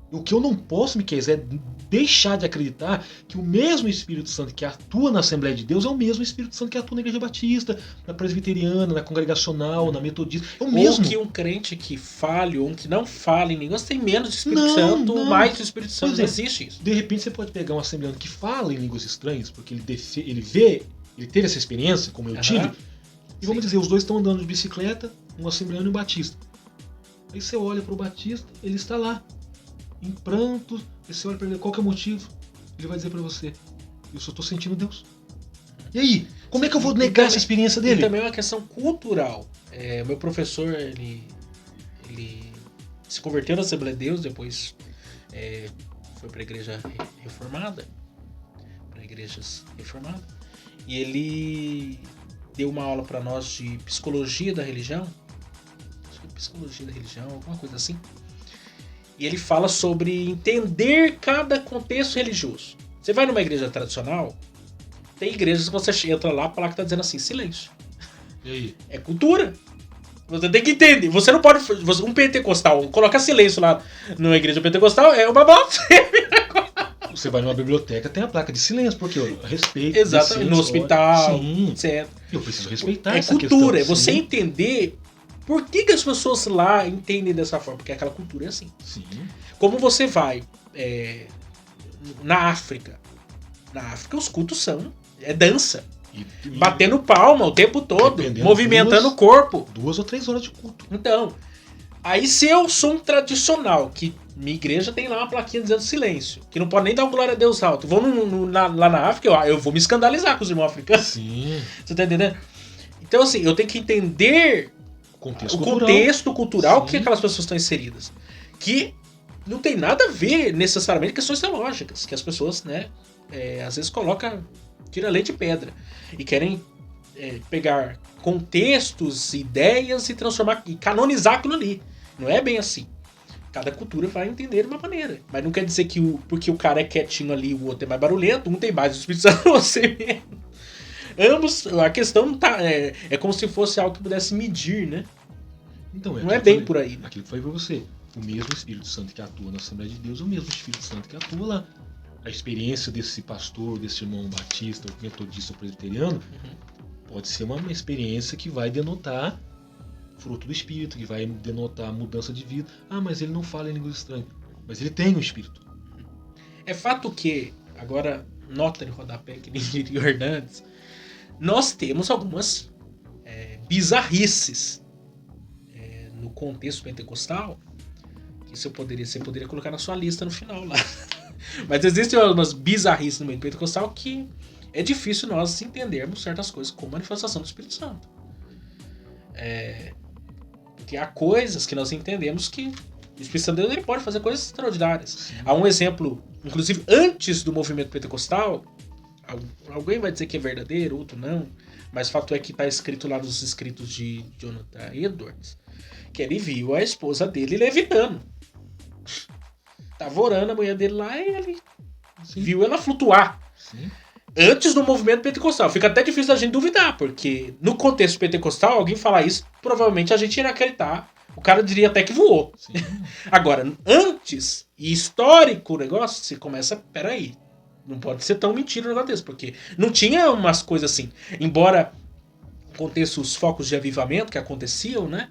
O que eu não posso, Miquel, é deixar de acreditar que o mesmo Espírito Santo que atua na Assembleia de Deus é o mesmo Espírito Santo que atua na Igreja Batista, na Presbiteriana, na Congregacional, na Metodista. É o mesmo. Ou que um crente que fale ou um que não fale em línguas tem menos de Espírito Santo ou mais do Espírito Santo. Não existe isso. De repente você pode pegar um assembleano que fala em línguas estranhas, porque ele teve essa experiência, como eu tive, e vamos dizer, os dois estão andando de bicicleta, um assembleano e um batista. Aí você olha para o batista, ele está lá, em prantos, e você olha para ele, qual que é o motivo? Ele vai dizer para você, eu só estou sentindo Deus. E aí, como é que eu vou negar essa experiência dele? E também é uma questão cultural. Meu professor, ele se converteu na Assembleia de Deus, depois foi para a igreja reformada, para igrejas reformadas, e ele deu uma aula para nós de psicologia da religião, alguma coisa assim. E ele fala sobre entender cada contexto religioso. Você vai numa igreja tradicional, tem igrejas que você entra lá, a placa está dizendo assim, silêncio. E aí? É cultura. Você tem que entender. Você não pode... Um pentecostal, colocar silêncio lá numa igreja pentecostal é uma blasfêmia. Você vai numa biblioteca, tem a placa de silêncio, porque eu respeito. Exatamente, no hospital, sim, etc. eu preciso respeitar É essa cultura, questão. é você Sim. entender por que as pessoas lá entendem dessa forma, porque aquela cultura é assim. Sim. Como você vai na África. Na África os cultos são dança. Batendo palma o tempo todo, movimentando o corpo. 2 ou 3 horas de culto. Então, aí se eu sou um tradicional, que minha igreja tem lá uma plaquinha dizendo silêncio, que não pode nem dar um glória a Deus alto, vou lá na África, eu vou me escandalizar com os irmãos africanos. Sim. Você tá entendendo? Então, assim, eu tenho que entender o contexto cultural que aquelas pessoas estão inseridas. Que não tem nada a ver necessariamente com questões teológicas, que as pessoas, né, às vezes tira leite de pedra e querem pegar contextos, ideias e transformar e canonizar aquilo ali. Não é bem assim. Cada cultura vai entender de uma maneira. Mas não quer dizer que porque o cara é quietinho ali, o outro é mais barulhento, um tem mais o Espírito Santo, você mesmo. Ambos, a questão não tá, é como se fosse algo que pudesse medir, né? Então, não é bem por aí. Né? Aquilo que foi pra você. O mesmo Espírito Santo que atua na Assembleia de Deus é o mesmo Espírito Santo que atua lá. A experiência desse pastor, desse irmão batista, ou metodista, ou presbiteriano, pode ser uma experiência que vai denotar fruto do Espírito, que vai denotar mudança de vida. Ah, mas ele não fala em língua estranha. Mas ele tem o Espírito. É fato que, agora, nota de rodapé, que nem diria o Hernandes, nós temos algumas bizarrices no contexto pentecostal que você poderia colocar na sua lista no final lá. Mas existem algumas bizarrices no meio pentecostal que é difícil nós entendermos certas coisas como manifestação do Espírito Santo. Porque há coisas que nós entendemos que o Espírito Santo de Deus ele pode fazer coisas extraordinárias. Sim. Há um exemplo, inclusive antes do movimento pentecostal, alguém vai dizer que é verdadeiro, outro não, mas o fato é que está escrito lá nos escritos de Jonathan Edwards que ele viu a esposa dele levitando. Tava orando a mulher dele lá e ele viu ela flutuar. Sim. Antes do movimento pentecostal. Fica até difícil da gente duvidar, porque no contexto pentecostal, alguém falar isso, provavelmente a gente iria acreditar. O cara diria até que voou. Sim. Agora, antes, e histórico o negócio, você começa, peraí, não pode ser tão mentira o negócio desse, porque não tinha umas coisas assim. Embora aconteçam os focos de avivamento que aconteciam, né?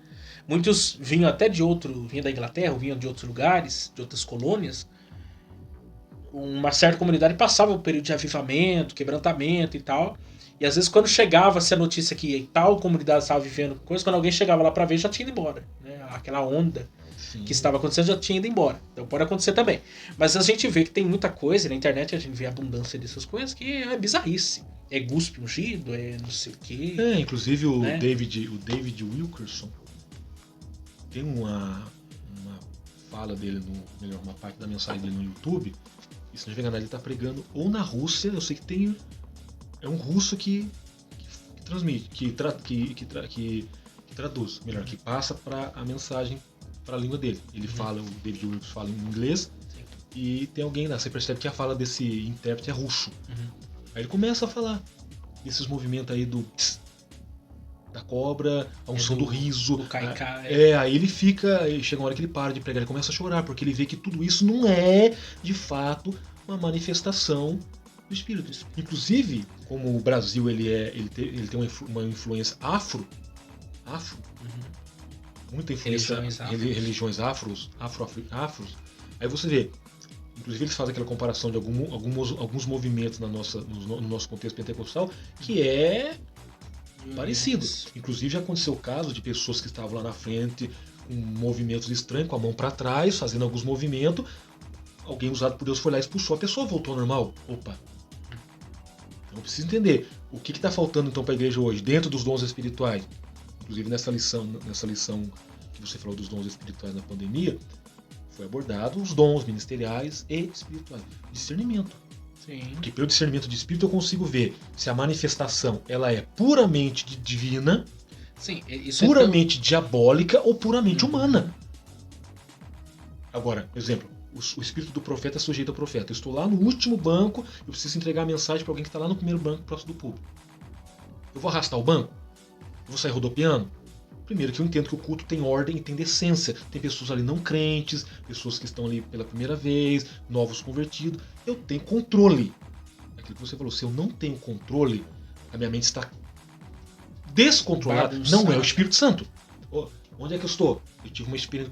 Muitos vinham até vinham da Inglaterra, vinham de outros lugares, de outras colônias. Uma certa comunidade passava o período de avivamento, quebrantamento e tal. E às vezes quando chegava-se a notícia que tal comunidade estava vivendo coisa, quando alguém chegava lá para ver, já tinha ido embora. Né? Aquela onda que estava acontecendo já tinha ido embora. Então pode acontecer também. Mas a gente vê que tem muita coisa, na internet a gente vê a abundância dessas coisas que é bizarrice. É guspe ungido, é não sei o quê. Inclusive o David Wilkerson tem uma fala dele, uma parte da mensagem dele no YouTube. E se não me engano, ele está pregando ou na Rússia, eu sei que é um russo que transmite, que traduz, melhor, que passa para a mensagem para a língua dele. Ele fala, o David Wilkerson fala em inglês. Sim. E tem alguém lá, você percebe que a fala desse intérprete é russo. Aí ele começa a falar desses movimentos aí da cobra, a unção do riso. Do caicai. Aí ele chega uma hora que ele para de pregar, ele começa a chorar, porque ele vê que tudo isso não é, de fato, uma manifestação do Espírito. Inclusive, como o Brasil ele tem uma influência afro, muita influência religiões afros, aí você vê, inclusive eles fazem aquela comparação de alguns movimentos no nosso contexto pentecostal, que é parecido. Inclusive já aconteceu o caso de pessoas que estavam lá na frente com movimentos estranhos, com a mão para trás, fazendo alguns movimentos. Alguém usado por Deus foi lá e expulsou, a pessoa voltou ao normal. Opa! Então precisa entender o que está faltando então para a igreja hoje, dentro dos dons espirituais. Inclusive nessa lição que você falou dos dons espirituais na pandemia, foi abordado os dons ministeriais e espirituais. Discernimento. Sim. Porque pelo discernimento de espírito eu consigo ver se a manifestação ela é puramente divina, sim, puramente diabólica ou puramente humana. Agora, exemplo, o espírito do profeta é sujeito ao profeta. Eu estou lá no último banco, eu preciso entregar a mensagem para alguém que está lá no primeiro banco, próximo do público. Eu vou arrastar o banco? Eu vou sair rodopiando? Primeiro que eu entendo que o culto tem ordem e tem decência. Tem pessoas ali não crentes, pessoas que estão ali pela primeira vez, novos convertidos. Eu tenho controle. Aquilo que você falou, se eu não tenho controle, a minha mente está descontrolada. Não é o Espírito Santo. Onde é que eu estou? Eu tive uma experiência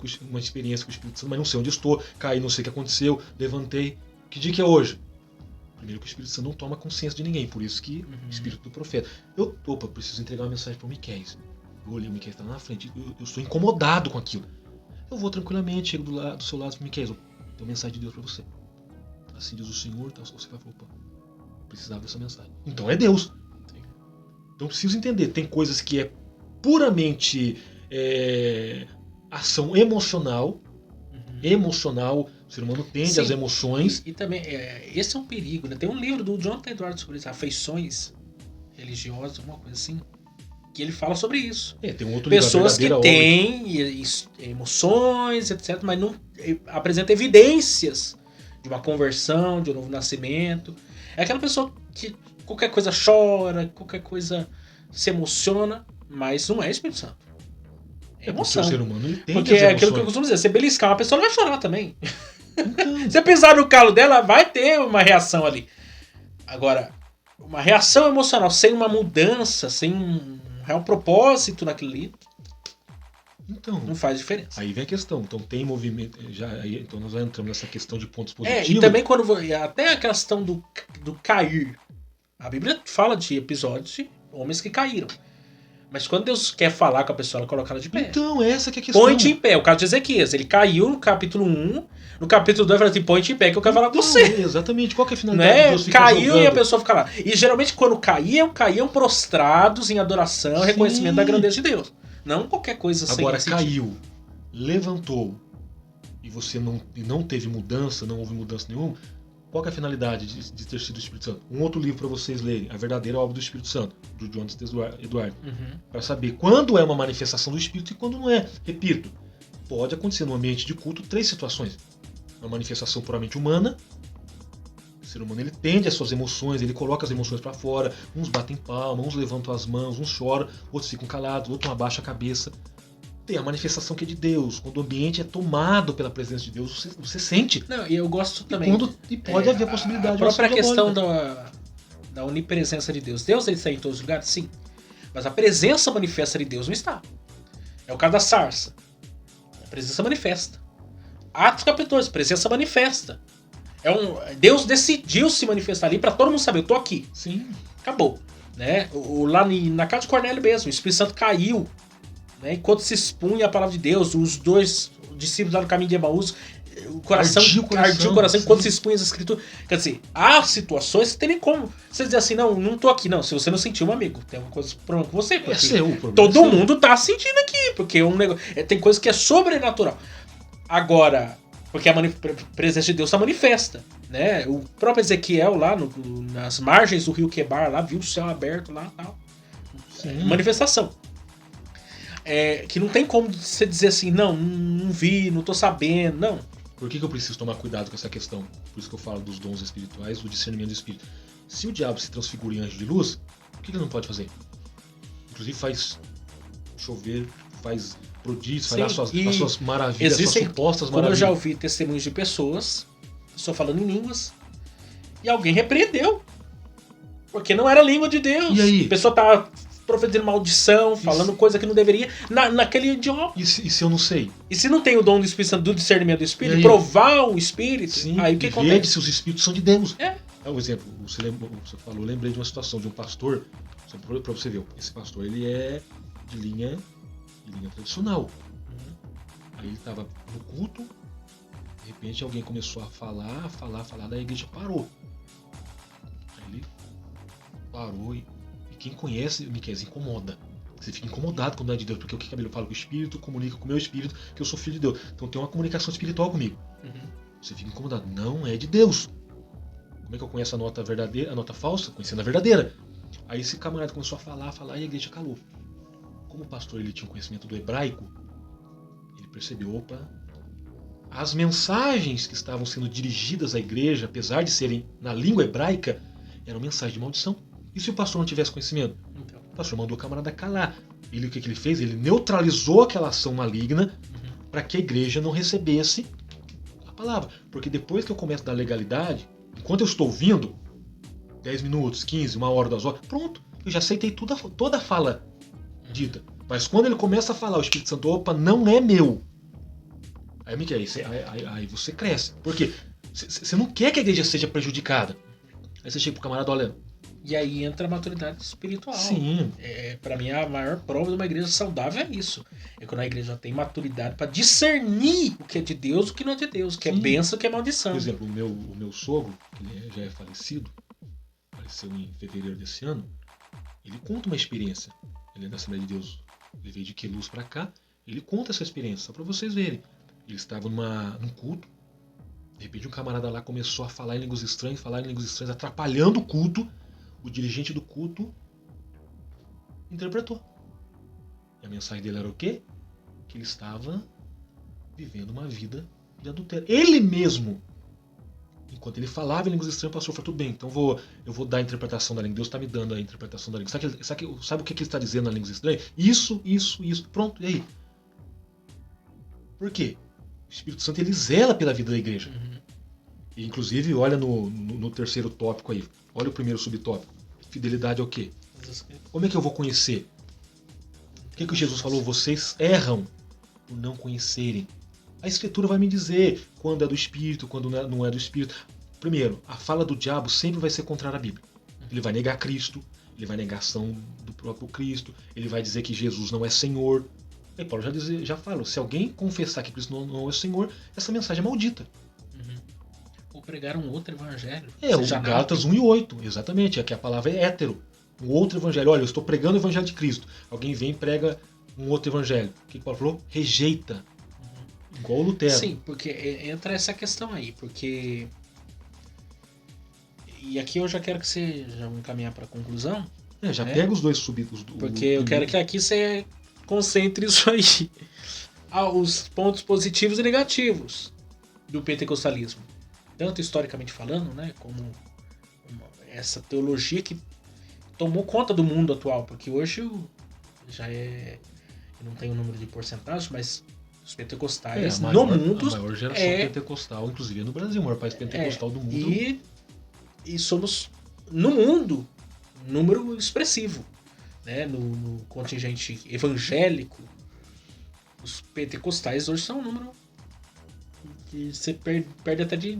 com o Espírito Santo, mas não sei onde estou. Caí, não sei o que aconteceu, levantei. Que dia que é hoje? Primeiro que o Espírito Santo não toma consciência de ninguém, por isso que o Espírito do profeta. Preciso entregar uma mensagem para o Miquéias. Eu olhei, o Miquéias está na frente, eu estou incomodado com aquilo. Eu vou tranquilamente, chego do seu lado e falo, Miquéias, eu tenho uma mensagem de Deus para você. Assim diz o Senhor, então você vai falar, opa, precisava dessa mensagem. Então é Deus. Então preciso entender, tem coisas que é puramente ação emocional, o ser humano tende às emoções. E também, esse é um perigo, né? Tem um livro do Jonathan Edwards sobre isso, Afeições Religiosas, alguma coisa assim, que ele fala sobre isso. Tem um outro Pessoas livro, que têm emoções, etc., mas não apresentam evidências de uma conversão, de um novo nascimento. É aquela pessoa que qualquer coisa chora, qualquer coisa se emociona, mas não é Espírito Santo. É emoção. O ser humano ele tem. Porque é aquilo que eu costumo dizer, você beliscar uma pessoa, ela vai chorar também. Então. Você pisar no calo dela, vai ter uma reação ali. Agora, uma reação emocional sem uma mudança, sem um real propósito naquilo ali, então, não faz diferença. Aí vem a questão. Então tem movimento. Então nós já entramos nessa questão de pontos positivos. E também até a questão do cair. A Bíblia fala de episódios de homens que caíram. Mas quando Deus quer falar com a pessoa, ela coloca ela de pé. Então, essa que é a questão. Põe-te em pé. O caso de Ezequias. Ele caiu no capítulo 1. No capítulo 2, ele fala assim, põe-te em pé que eu quero falar com você. Exatamente. Qual que é a finalidade de Deus ficar caiu jogando? E a pessoa fica lá. E geralmente quando caíam prostrados em adoração e reconhecimento da grandeza de Deus. Não qualquer coisa sem Agora sentido. Caiu, levantou, e você não teve mudança, não houve mudança nenhuma. Qual que é a finalidade de ter sido o Espírito Santo? Um outro livro para vocês lerem, A Verdadeira Obra do Espírito Santo, do Jonathan Edwards. Para saber quando é uma manifestação do Espírito e quando não é. Repito, pode acontecer no ambiente de culto 3 situações. Uma manifestação puramente humana. O ser humano ele tende às suas emoções, ele coloca as emoções para fora. Uns batem palma, uns levantam as mãos, uns choram, outros ficam calados, outros abaixam a cabeça. Tem a manifestação que é de Deus. Quando o ambiente é tomado pela presença de Deus, você sente. Não, e eu gosto também. E pode haver a possibilidade. A própria questão da onipresença de Deus. Deus ele está em todos os lugares? Sim. Mas a presença manifesta de Deus não está. É o caso da sarça. A presença manifesta. Atos capítulo 12, presença manifesta. Deus decidiu se manifestar ali para todo mundo saber, eu tô aqui. Sim. Acabou. Né? Lá na casa de Cornélio mesmo, o Espírito Santo caiu. Né? Enquanto se expunha a palavra de Deus, os 2 discípulos lá no caminho de Emaús, o coração ardia o coração enquanto se expunha as escrituras. Quer dizer, há situações que tem nem como você dizer assim, não tô aqui. Não, se você não sentiu, meu amigo, tem alguma coisa problema com você. Esse é o problema. Todo mundo tá sentindo aqui, porque tem coisa que é sobrenatural. Agora, porque a presença de Deus está manifesta. Né? O próprio Ezequiel lá nas margens do rio Quebar, lá viu o céu aberto lá e tal. Manifestação. Que não tem como você dizer assim, não vi, não tô sabendo, não. Por que eu preciso tomar cuidado com essa questão? Por isso que eu falo dos dons espirituais, do discernimento do espírito. Se o diabo se transfigura em anjo de luz, o que ele não pode fazer? Inclusive faz chover, faz prodígios, faz as suas maravilhas, as suas supostas maravilhas. Eu já ouvi testemunhos de pessoas, só falando em línguas, e alguém repreendeu. Porque não era a língua de Deus. E aí? A pessoa tá profetizando maldição, falando coisa que não deveria, naquele idioma. E se eu não sei? E se não tem o dom do Espírito Santo, do discernimento do Espírito, provar o Espírito, sim, aí o que acontece? Se os Espíritos são de Deus. Um exemplo, você falou, eu lembrei de uma situação de um pastor, só pra você ver, esse pastor ele é de linha tradicional. Aí ele estava no culto, de repente alguém começou a falar, daí a igreja parou. Aí ele parou e quem conhece, Miquéias, incomoda. Você fica incomodado quando não é de Deus, porque o que a Bíblia fala? Que o Espírito comunica com o meu Espírito que eu sou filho de Deus. Então tem uma comunicação espiritual comigo. Você fica incomodado. Não é de Deus. Como é que eu conheço a nota verdadeira, a nota falsa? Conhecendo a verdadeira. Aí esse camarada começou a falar e a igreja calou. Como o pastor ele tinha um conhecimento do hebraico, ele percebeu, as mensagens que estavam sendo dirigidas à igreja, apesar de serem na língua hebraica, eram mensagens de maldição. E se o pastor não tivesse conhecimento? O pastor mandou o camarada calar. O que ele fez? Ele neutralizou aquela ação maligna para que a igreja não recebesse a palavra. Porque depois que eu começo a dar legalidade, enquanto eu estou ouvindo, 10 minutos, 15, 1 hora, 2 horas, pronto, eu já aceitei toda a fala dita. Mas quando ele começa a falar, o Espírito Santo, opa, não é meu. Aí você cresce. Por quê? Você não quer que a igreja seja prejudicada. Aí você chega pro camarada, olha... E aí entra a maturidade espiritual. Sim. Para mim, a maior prova de uma igreja saudável é isso. É quando a igreja tem maturidade para discernir o que é de Deus e o que não é de Deus. O que é bênção e o que é maldição. Por exemplo, o meu sogro, que já é falecido, faleceu em fevereiro desse ano, ele conta uma experiência. Ele é da Assembleia de Deus. Ele veio de Queluz para cá. Ele conta essa experiência, só para vocês verem. Ele estava num culto. De repente um camarada lá começou a falar em línguas estranhas, atrapalhando o culto. O dirigente do culto interpretou. E a mensagem dele era o quê? Que ele estava vivendo uma vida de adultério. Ele mesmo, enquanto ele falava em línguas estranhas, o pastor falou, tudo bem, então eu vou dar a interpretação da língua. Deus está me dando a interpretação da língua. Sabe o que ele está dizendo na língua estranha? Isso. Pronto, e aí? Por quê? O Espírito Santo, ele zela pela vida da igreja. E, inclusive, olha no terceiro tópico aí. Olha o primeiro subtópico. Fidelidade é o quê? Como é que eu vou conhecer? O que Jesus falou? Vocês erram por não conhecerem. A Escritura vai me dizer quando é do Espírito, quando não é do Espírito. Primeiro, a fala do diabo sempre vai ser contrária à Bíblia. Ele vai negar Cristo, ele vai negar a ação do próprio Cristo, ele vai dizer que Jesus não é Senhor. E Paulo já fala, se alguém confessar que Cristo não é Senhor, essa mensagem é maldita. Ou pregar um outro evangelho. O Gálatas 1:8, exatamente. Aqui a palavra é hétero. Um outro evangelho. Olha, eu estou pregando o evangelho de Cristo. Alguém vem e prega um outro evangelho. O que Paulo falou? Rejeita. Igual o Lutero. Sim, porque entra essa questão aí. Porque... E aqui eu já quero que você já vamos caminhar para a conclusão. Pega os dois subidos. Porque eu quero que aqui você concentre isso aí. Os pontos positivos e negativos do pentecostalismo. Tanto historicamente falando, né, como essa teologia que tomou conta do mundo atual, porque hoje já eu não tenho o número de porcentagem, mas os pentecostais no mundo... A maior geração pentecostal, inclusive no Brasil, o maior país pentecostal do mundo. E somos, no mundo, um número expressivo. Né, no contingente evangélico, os pentecostais hoje são um número... que você perde até de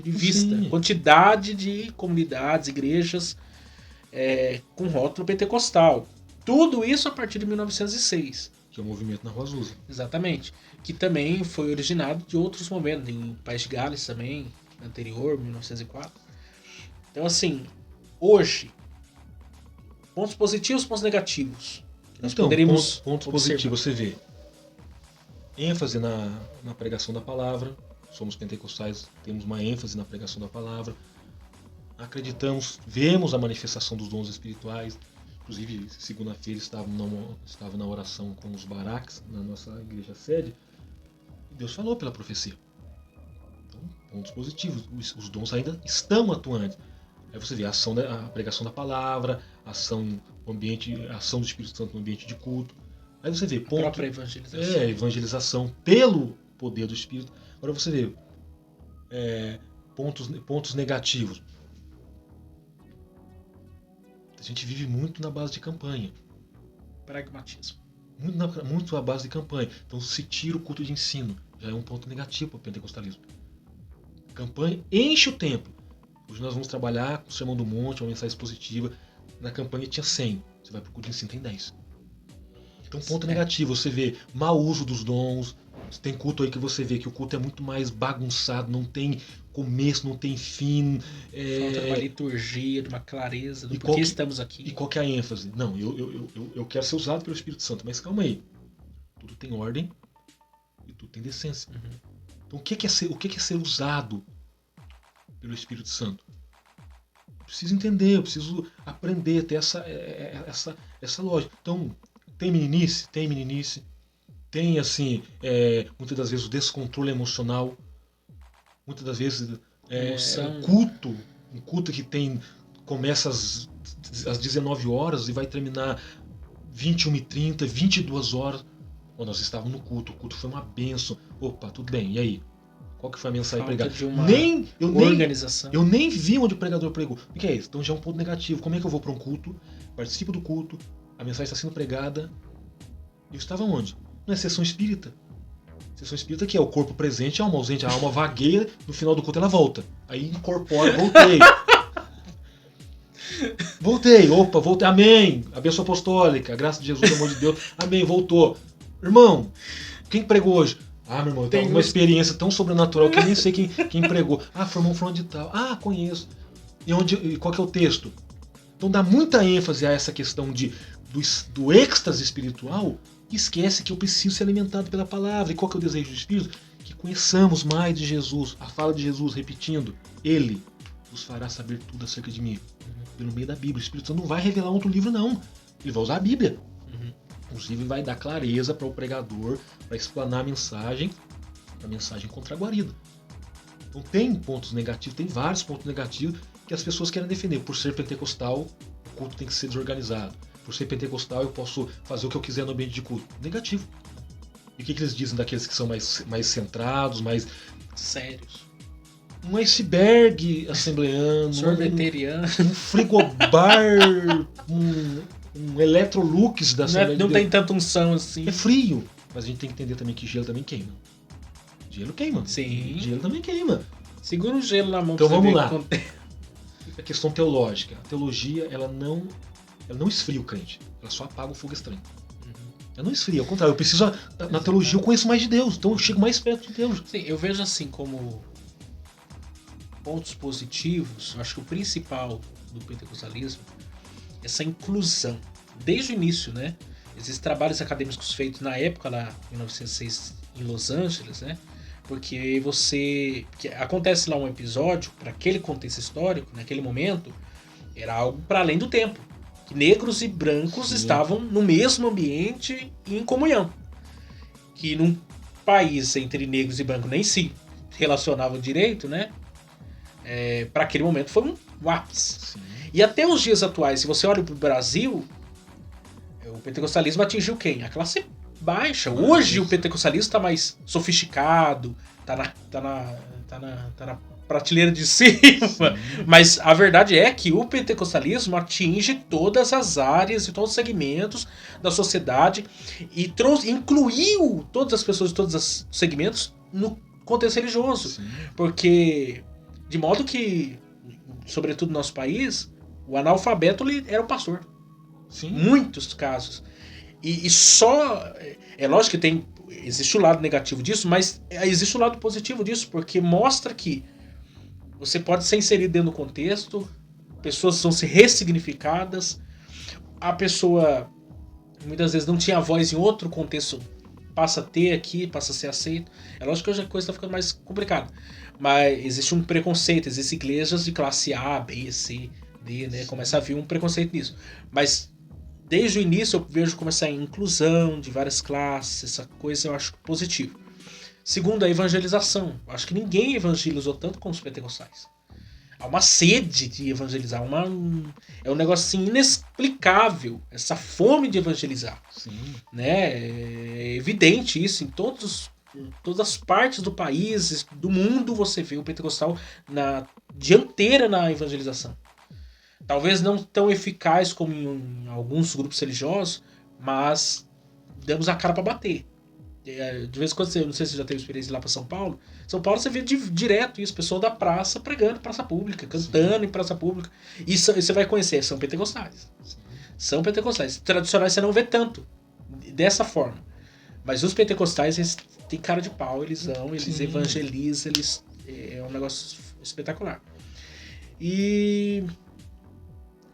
vista. Sim. Quantidade de comunidades, igrejas com rótulo pentecostal. Tudo isso a partir de 1906. Que é o movimento na Rua Azusa. Exatamente. Que também foi originado de outros momentos. Em País de Gales também, anterior, 1904. Então, assim, hoje, pontos positivos, pontos negativos. Nós poderíamos pontos positivos, você vê. ênfase na pregação da palavra. Somos pentecostais, temos uma ênfase na pregação da palavra. Acreditamos, vemos a manifestação dos dons espirituais. Inclusive, segunda-feira estava na oração com os baraques na nossa igreja sede. E Deus falou pela profecia. Então, pontos positivos. Os dons ainda estão atuantes. Aí você vê a pregação da palavra, a ação do Espírito Santo no ambiente de culto. Aí você vê a própria evangelização. Evangelização pelo poder do Espírito. Agora você vê pontos negativos. A gente vive muito na base de campanha. Pragmatismo. Muito à base de campanha. Então se tira o culto de ensino. Já é um ponto negativo para o pentecostalismo. Campanha enche o templo. Hoje nós vamos trabalhar com o Sermão do Monte, uma mensagem expositiva. Na campanha tinha 100. Você vai para o culto de ensino, tem 10. Então ponto negativo. Você vê mau uso dos dons. Tem culto aí que você vê que o culto é muito mais bagunçado, não tem começo, não tem fim. Falta de uma liturgia, de uma clareza do porquê estamos aqui. E qual que é a ênfase? Não, eu quero ser usado pelo Espírito Santo, mas calma aí. Tudo tem ordem e tudo tem decência. Uhum. Então o que é ser usado pelo Espírito Santo? Eu preciso entender, eu preciso aprender, ter essa lógica. Então, tem meninice. Tem, assim, muitas das vezes o descontrole emocional. Muitas das vezes um culto que começa às 19 horas e vai terminar 21h30, 22 horas. Quando nós estávamos no culto, o culto foi uma benção. Opa, tudo bem, e aí? Qual que foi a mensagem Falta pregada? de uma organização. Eu nem vi onde o pregador pregou. O que é isso? Então já é um ponto negativo. Como é que eu vou para um culto, participo do culto, a mensagem está sendo pregada, eu estava onde? Não é sessão espírita. Sessão espírita que é o corpo presente, a alma ausente, a alma vagueia, no final do culto ela volta. Aí incorpora, voltei. Voltei, amém. A bênção apostólica, a graça de Jesus, o amor de Deus, amém, voltou. Irmão, quem pregou hoje? Ah, meu irmão, eu tenho uma experiência tão sobrenatural que eu nem sei quem pregou. Ah, foi um fulano de tal. Ah, conheço. E qual que é o texto? Então dá muita ênfase a essa questão do êxtase espiritual e esquece que eu preciso ser alimentado pela palavra. E qual que é o desejo do Espírito? Que conheçamos mais de Jesus. A fala de Jesus, repetindo, Ele vos fará saber tudo acerca de mim. Pelo meio da Bíblia. O Espírito Santo não vai revelar outro livro, não. Ele vai usar a Bíblia. Inclusive vai dar clareza para o pregador, para explanar a mensagem contraguarida. Então tem pontos negativos, tem vários pontos negativos que as pessoas querem defender. Por ser pentecostal, o culto tem que ser desorganizado. Por ser pentecostal, eu posso fazer o que eu quiser no ambiente de culto. Negativo. E o que eles dizem daqueles que são mais centrados, mais sérios? Um iceberg assembleano, sorveteriano, um frigobar, um Electrolux da Assembleia Não tem tanta unção assim. É frio, mas a gente tem que entender também que gelo também queima. Gelo queima. Sim. Gelo também queima. Segura o gelo na mão. Então vamos lá. A questão teológica. A teologia, ela não esfria o crente. Ela só apaga o fogo estranho. Ela não esfria, ao contrário. Eu preciso, na teologia, eu conheço mais de Deus. Então eu chego mais perto de Deus. Sim, eu vejo assim como pontos positivos. Eu acho que o principal do pentecostalismo é essa inclusão. Desde o início, né? Existem trabalhos acadêmicos feitos na época, lá em 1906, em Los Angeles, né? Porque acontece lá um episódio, para aquele contexto histórico, naquele momento, era algo para além do tempo. Que negros e brancos estavam no mesmo ambiente e em comunhão. Que num país entre negros e brancos nem se relacionavam direito, né? Para aquele momento foi um ápice. Sim. E até os dias atuais, se você olha para o Brasil, o pentecostalismo atingiu quem? A classe baixa. Hoje o pentecostalismo está mais sofisticado, tá na prateleira de cima. Sim. Mas a verdade é que o pentecostalismo atinge todas as áreas e todos os segmentos da sociedade e incluiu todas as pessoas de todos os segmentos no contexto religioso. Sim. Porque, de modo que, sobretudo no nosso país, o analfabeto era o pastor. Sim. Muitos casos. E só... É lógico que existe o lado negativo disso, mas existe o lado positivo disso, porque mostra que você pode ser inserido dentro do contexto, pessoas são se ressignificadas, a pessoa muitas vezes não tinha voz em outro contexto, passa a ter aqui, passa a ser aceito. É lógico que hoje a coisa está ficando mais complicada, mas existe um preconceito, existem igrejas de classe A, B, C, D, né? Começa a vir um preconceito nisso. Mas desde o início eu vejo começar a inclusão de várias classes, essa coisa eu acho positivo. Segundo, a evangelização. Eu acho que ninguém evangelizou tanto como os pentecostais. Há uma sede de evangelizar, é um negócio assim inexplicável, essa fome de evangelizar. Sim. Né? É evidente isso em todas as partes do país, do mundo, você vê o pentecostal na dianteira na evangelização. Talvez não tão eficaz como em alguns grupos religiosos, mas damos a cara para bater. De vez em quando, não sei se você já teve experiência lá para São Paulo. São Paulo você vê direto isso, pessoal da praça pregando, praça pública, cantando. Sim. Em praça pública. E você vai conhecer, são pentecostais. Sim. São pentecostais. Tradicionais você não vê tanto dessa forma. Mas os pentecostais, eles têm cara de pau, eles evangelizam, é um negócio espetacular. E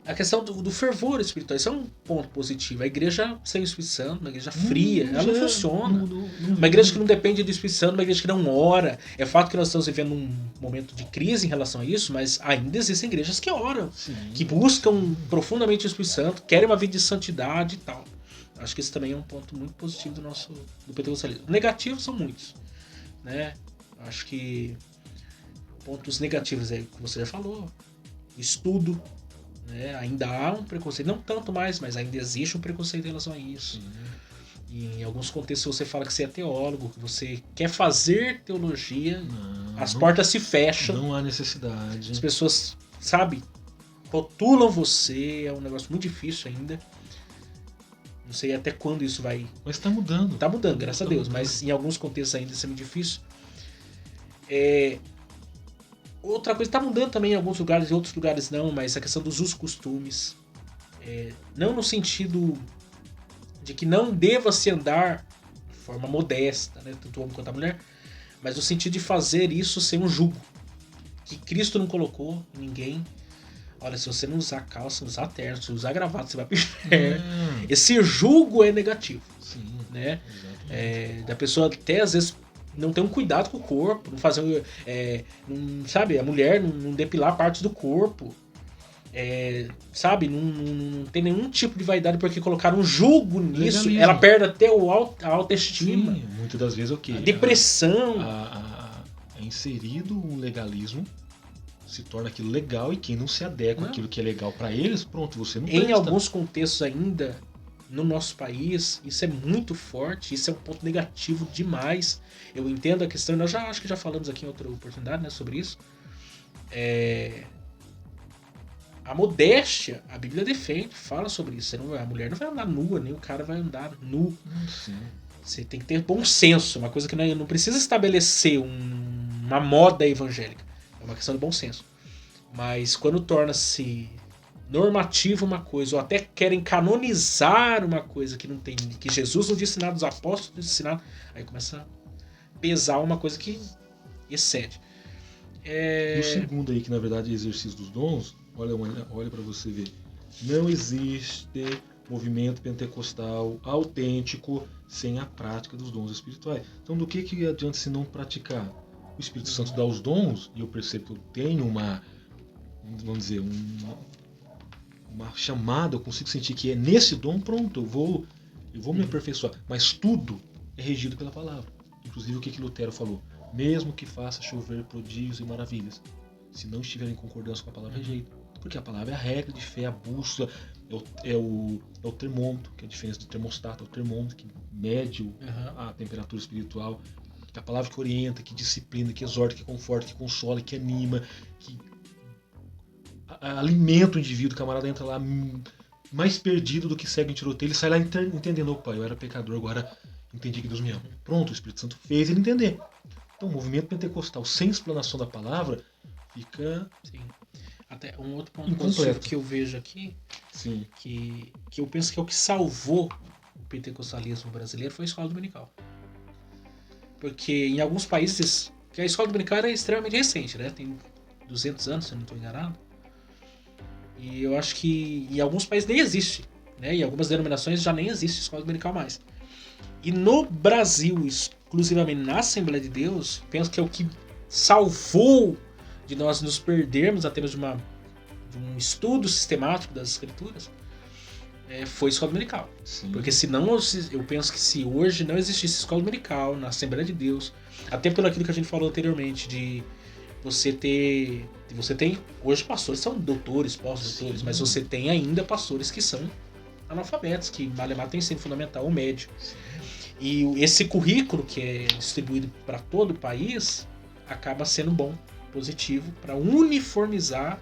a questão do fervor espiritual, isso é um ponto positivo. A igreja sem o Espírito Santo, uma igreja fria, ela não funciona. Uma igreja que não depende do Espírito Santo, uma igreja que não ora. É fato que nós estamos vivendo um momento de crise em relação a isso, mas ainda existem igrejas que oram, sim, que buscam profundamente o Espírito Santo, querem uma vida de santidade e tal. Acho que esse também é um ponto muito positivo do pentecostalismo. Negativos são muitos, né? Acho que pontos negativos aí, como você já falou, estudo, né? Ainda há um preconceito, não tanto mais, mas ainda existe um preconceito em relação a isso. Sim. E em alguns contextos você fala que você é teólogo, que você quer fazer teologia, as portas se fecham, Não há necessidade. as pessoas, sabe, rotulam você, é um negócio muito difícil ainda. Não sei até quando isso vai... Mas tá mudando. Tá mudando, graças a Deus, mudando. mas em alguns contextos ainda isso é muito difícil. Outra coisa, tá mudando também em alguns lugares, em outros lugares não, mas a questão dos usos costumes. Não no sentido de que não deva se andar de forma modesta, né, tanto o homem quanto a mulher, mas no sentido de fazer isso sem um jugo. Que Cristo não colocou em ninguém. Olha, se você não usar calça, não usar terno, se usar gravata, você vai pro inferno. Esse jugo é negativo. Sim, né? Da pessoa até às vezes não ter um cuidado com o corpo, não fazer, sabe, a mulher não depilar partes do corpo, sabe, não tem nenhum tipo de vaidade porque colocaram um jugo nisso, Legalismo. ela perde até a autoestima. Sim, muitas das vezes A depressão. É inserido um legalismo, se torna aquilo legal, e quem não se adequa àquilo que é legal para eles, pronto, você não presta. Em alguns contextos ainda, no nosso país, isso é muito forte, isso é um ponto negativo demais. Eu entendo a questão, nós acho que já falamos aqui em outra oportunidade, né, sobre isso. A modéstia, a Bíblia defende, fala sobre isso. A mulher não vai andar nua, nem o cara vai andar nu. Sim. Você tem que ter bom senso, uma coisa que não precisa estabelecer uma moda evangélica. É uma questão de bom senso. Mas quando torna-se normativo uma coisa, ou até querem canonizar uma coisa que não tem, que Jesus não disse nada, os apóstolos não disse nada, aí começa a pesar uma coisa que excede. E o segundo aí, que na verdade é exercício dos dons, olha para você ver. Não existe movimento pentecostal autêntico sem a prática dos dons espirituais. Então, do que adianta se não praticar? O Espírito Santo dá os dons, e eu percebo que eu tenho uma chamada, eu consigo sentir que é nesse dom, pronto, eu vou me aperfeiçoar. Mas tudo é regido pela palavra. Inclusive o que Lutero falou: mesmo que faça chover prodígios e maravilhas, se não estiver em concordância com a palavra, rejeita. Porque a palavra é a regra de fé, a bússola, é o termômetro, que é a diferença do termostato, é o termômetro que mede a temperatura espiritual. É a palavra que orienta, que disciplina, que exorta, que conforta, que consola, que anima, que alimenta o indivíduo. O camarada entra lá mais perdido do que cego em tiroteio, ele sai lá entendendo: opa, eu era pecador, agora entendi que Deus me ama. Pronto, o Espírito Santo fez ele entender. Então o movimento pentecostal sem explanação da palavra fica... Sim. Até um outro ponto positivo que eu vejo aqui, sim, que eu penso que é o que salvou o pentecostalismo brasileiro, foi a escola dominical. Porque em alguns países, que a escola dominical era extremamente recente, né? Tem 200 anos, se eu não estou enganado. E eu acho que em alguns países nem existe, né? Em algumas denominações já nem existe escola dominical mais. E no Brasil, exclusivamente na Assembleia de Deus, penso que é o que salvou de nós nos perdermos a termos de um estudo sistemático das Escrituras, foi a escola dominical. sim. Porque senão eu penso que se hoje não existisse escola dominical na Assembleia de Deus, até pelo aquilo que a gente falou anteriormente, de você tem hoje pastores são doutores, pós-doutores, mas você tem ainda pastores que são analfabetos, que malemar tem ensino fundamental ou médio. Sim. E esse currículo que é distribuído para todo o país acaba sendo bom, positivo, para uniformizar,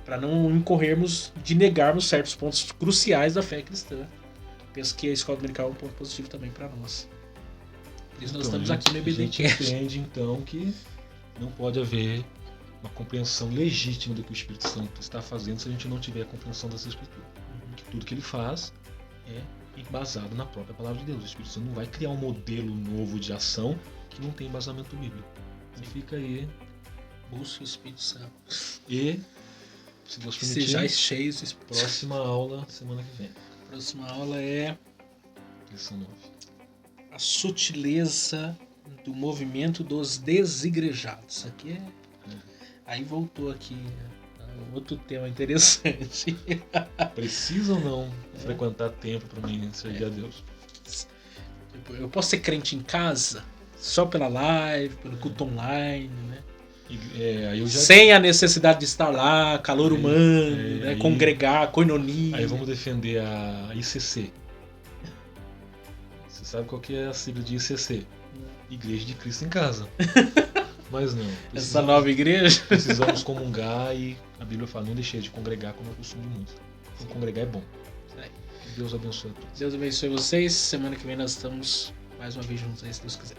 para não incorrermos de negarmos certos pontos cruciais da fé cristã. Penso que a escola dominical é um ponto positivo também para nós. Por isso nós estamos aqui no EBDcast. A gente entende então que não pode haver uma compreensão legítima do que o Espírito Santo está fazendo se a gente não tiver a compreensão dessa Escritura. Que tudo que ele faz é embasado na própria palavra de Deus. O Espírito Santo não vai criar um modelo novo de ação que não tem embasamento bíblico. Então fica aí. Busque o Espírito Santo. E, se Deus permitir, sejais cheios do Espírito Santo. Próxima aula, semana que vem. A próxima aula é Lição 9. a sutileza do movimento dos desigrejados. Isso aqui Aí voltou aqui outro tema interessante. Precisa ou não frequentar templo para mim servir a Deus? Eu posso ser crente em casa? Só pela live, pelo culto online, né? Aí eu já... Sem a necessidade de estar lá, calor humano, né, aí- congregar, koinonia. Aí vamos defender a ICC. Você sabe qual que é a sigla de ICC? Igreja de Cristo em Casa. Mas não. Essa nova igreja. Precisamos comungar e a Bíblia fala, não deixei de congregar como é o costume de muitos. Então congregar é bom. Deus abençoe a todos. Deus abençoe vocês. Semana que vem nós estamos mais uma vez juntos aí, se Deus quiser.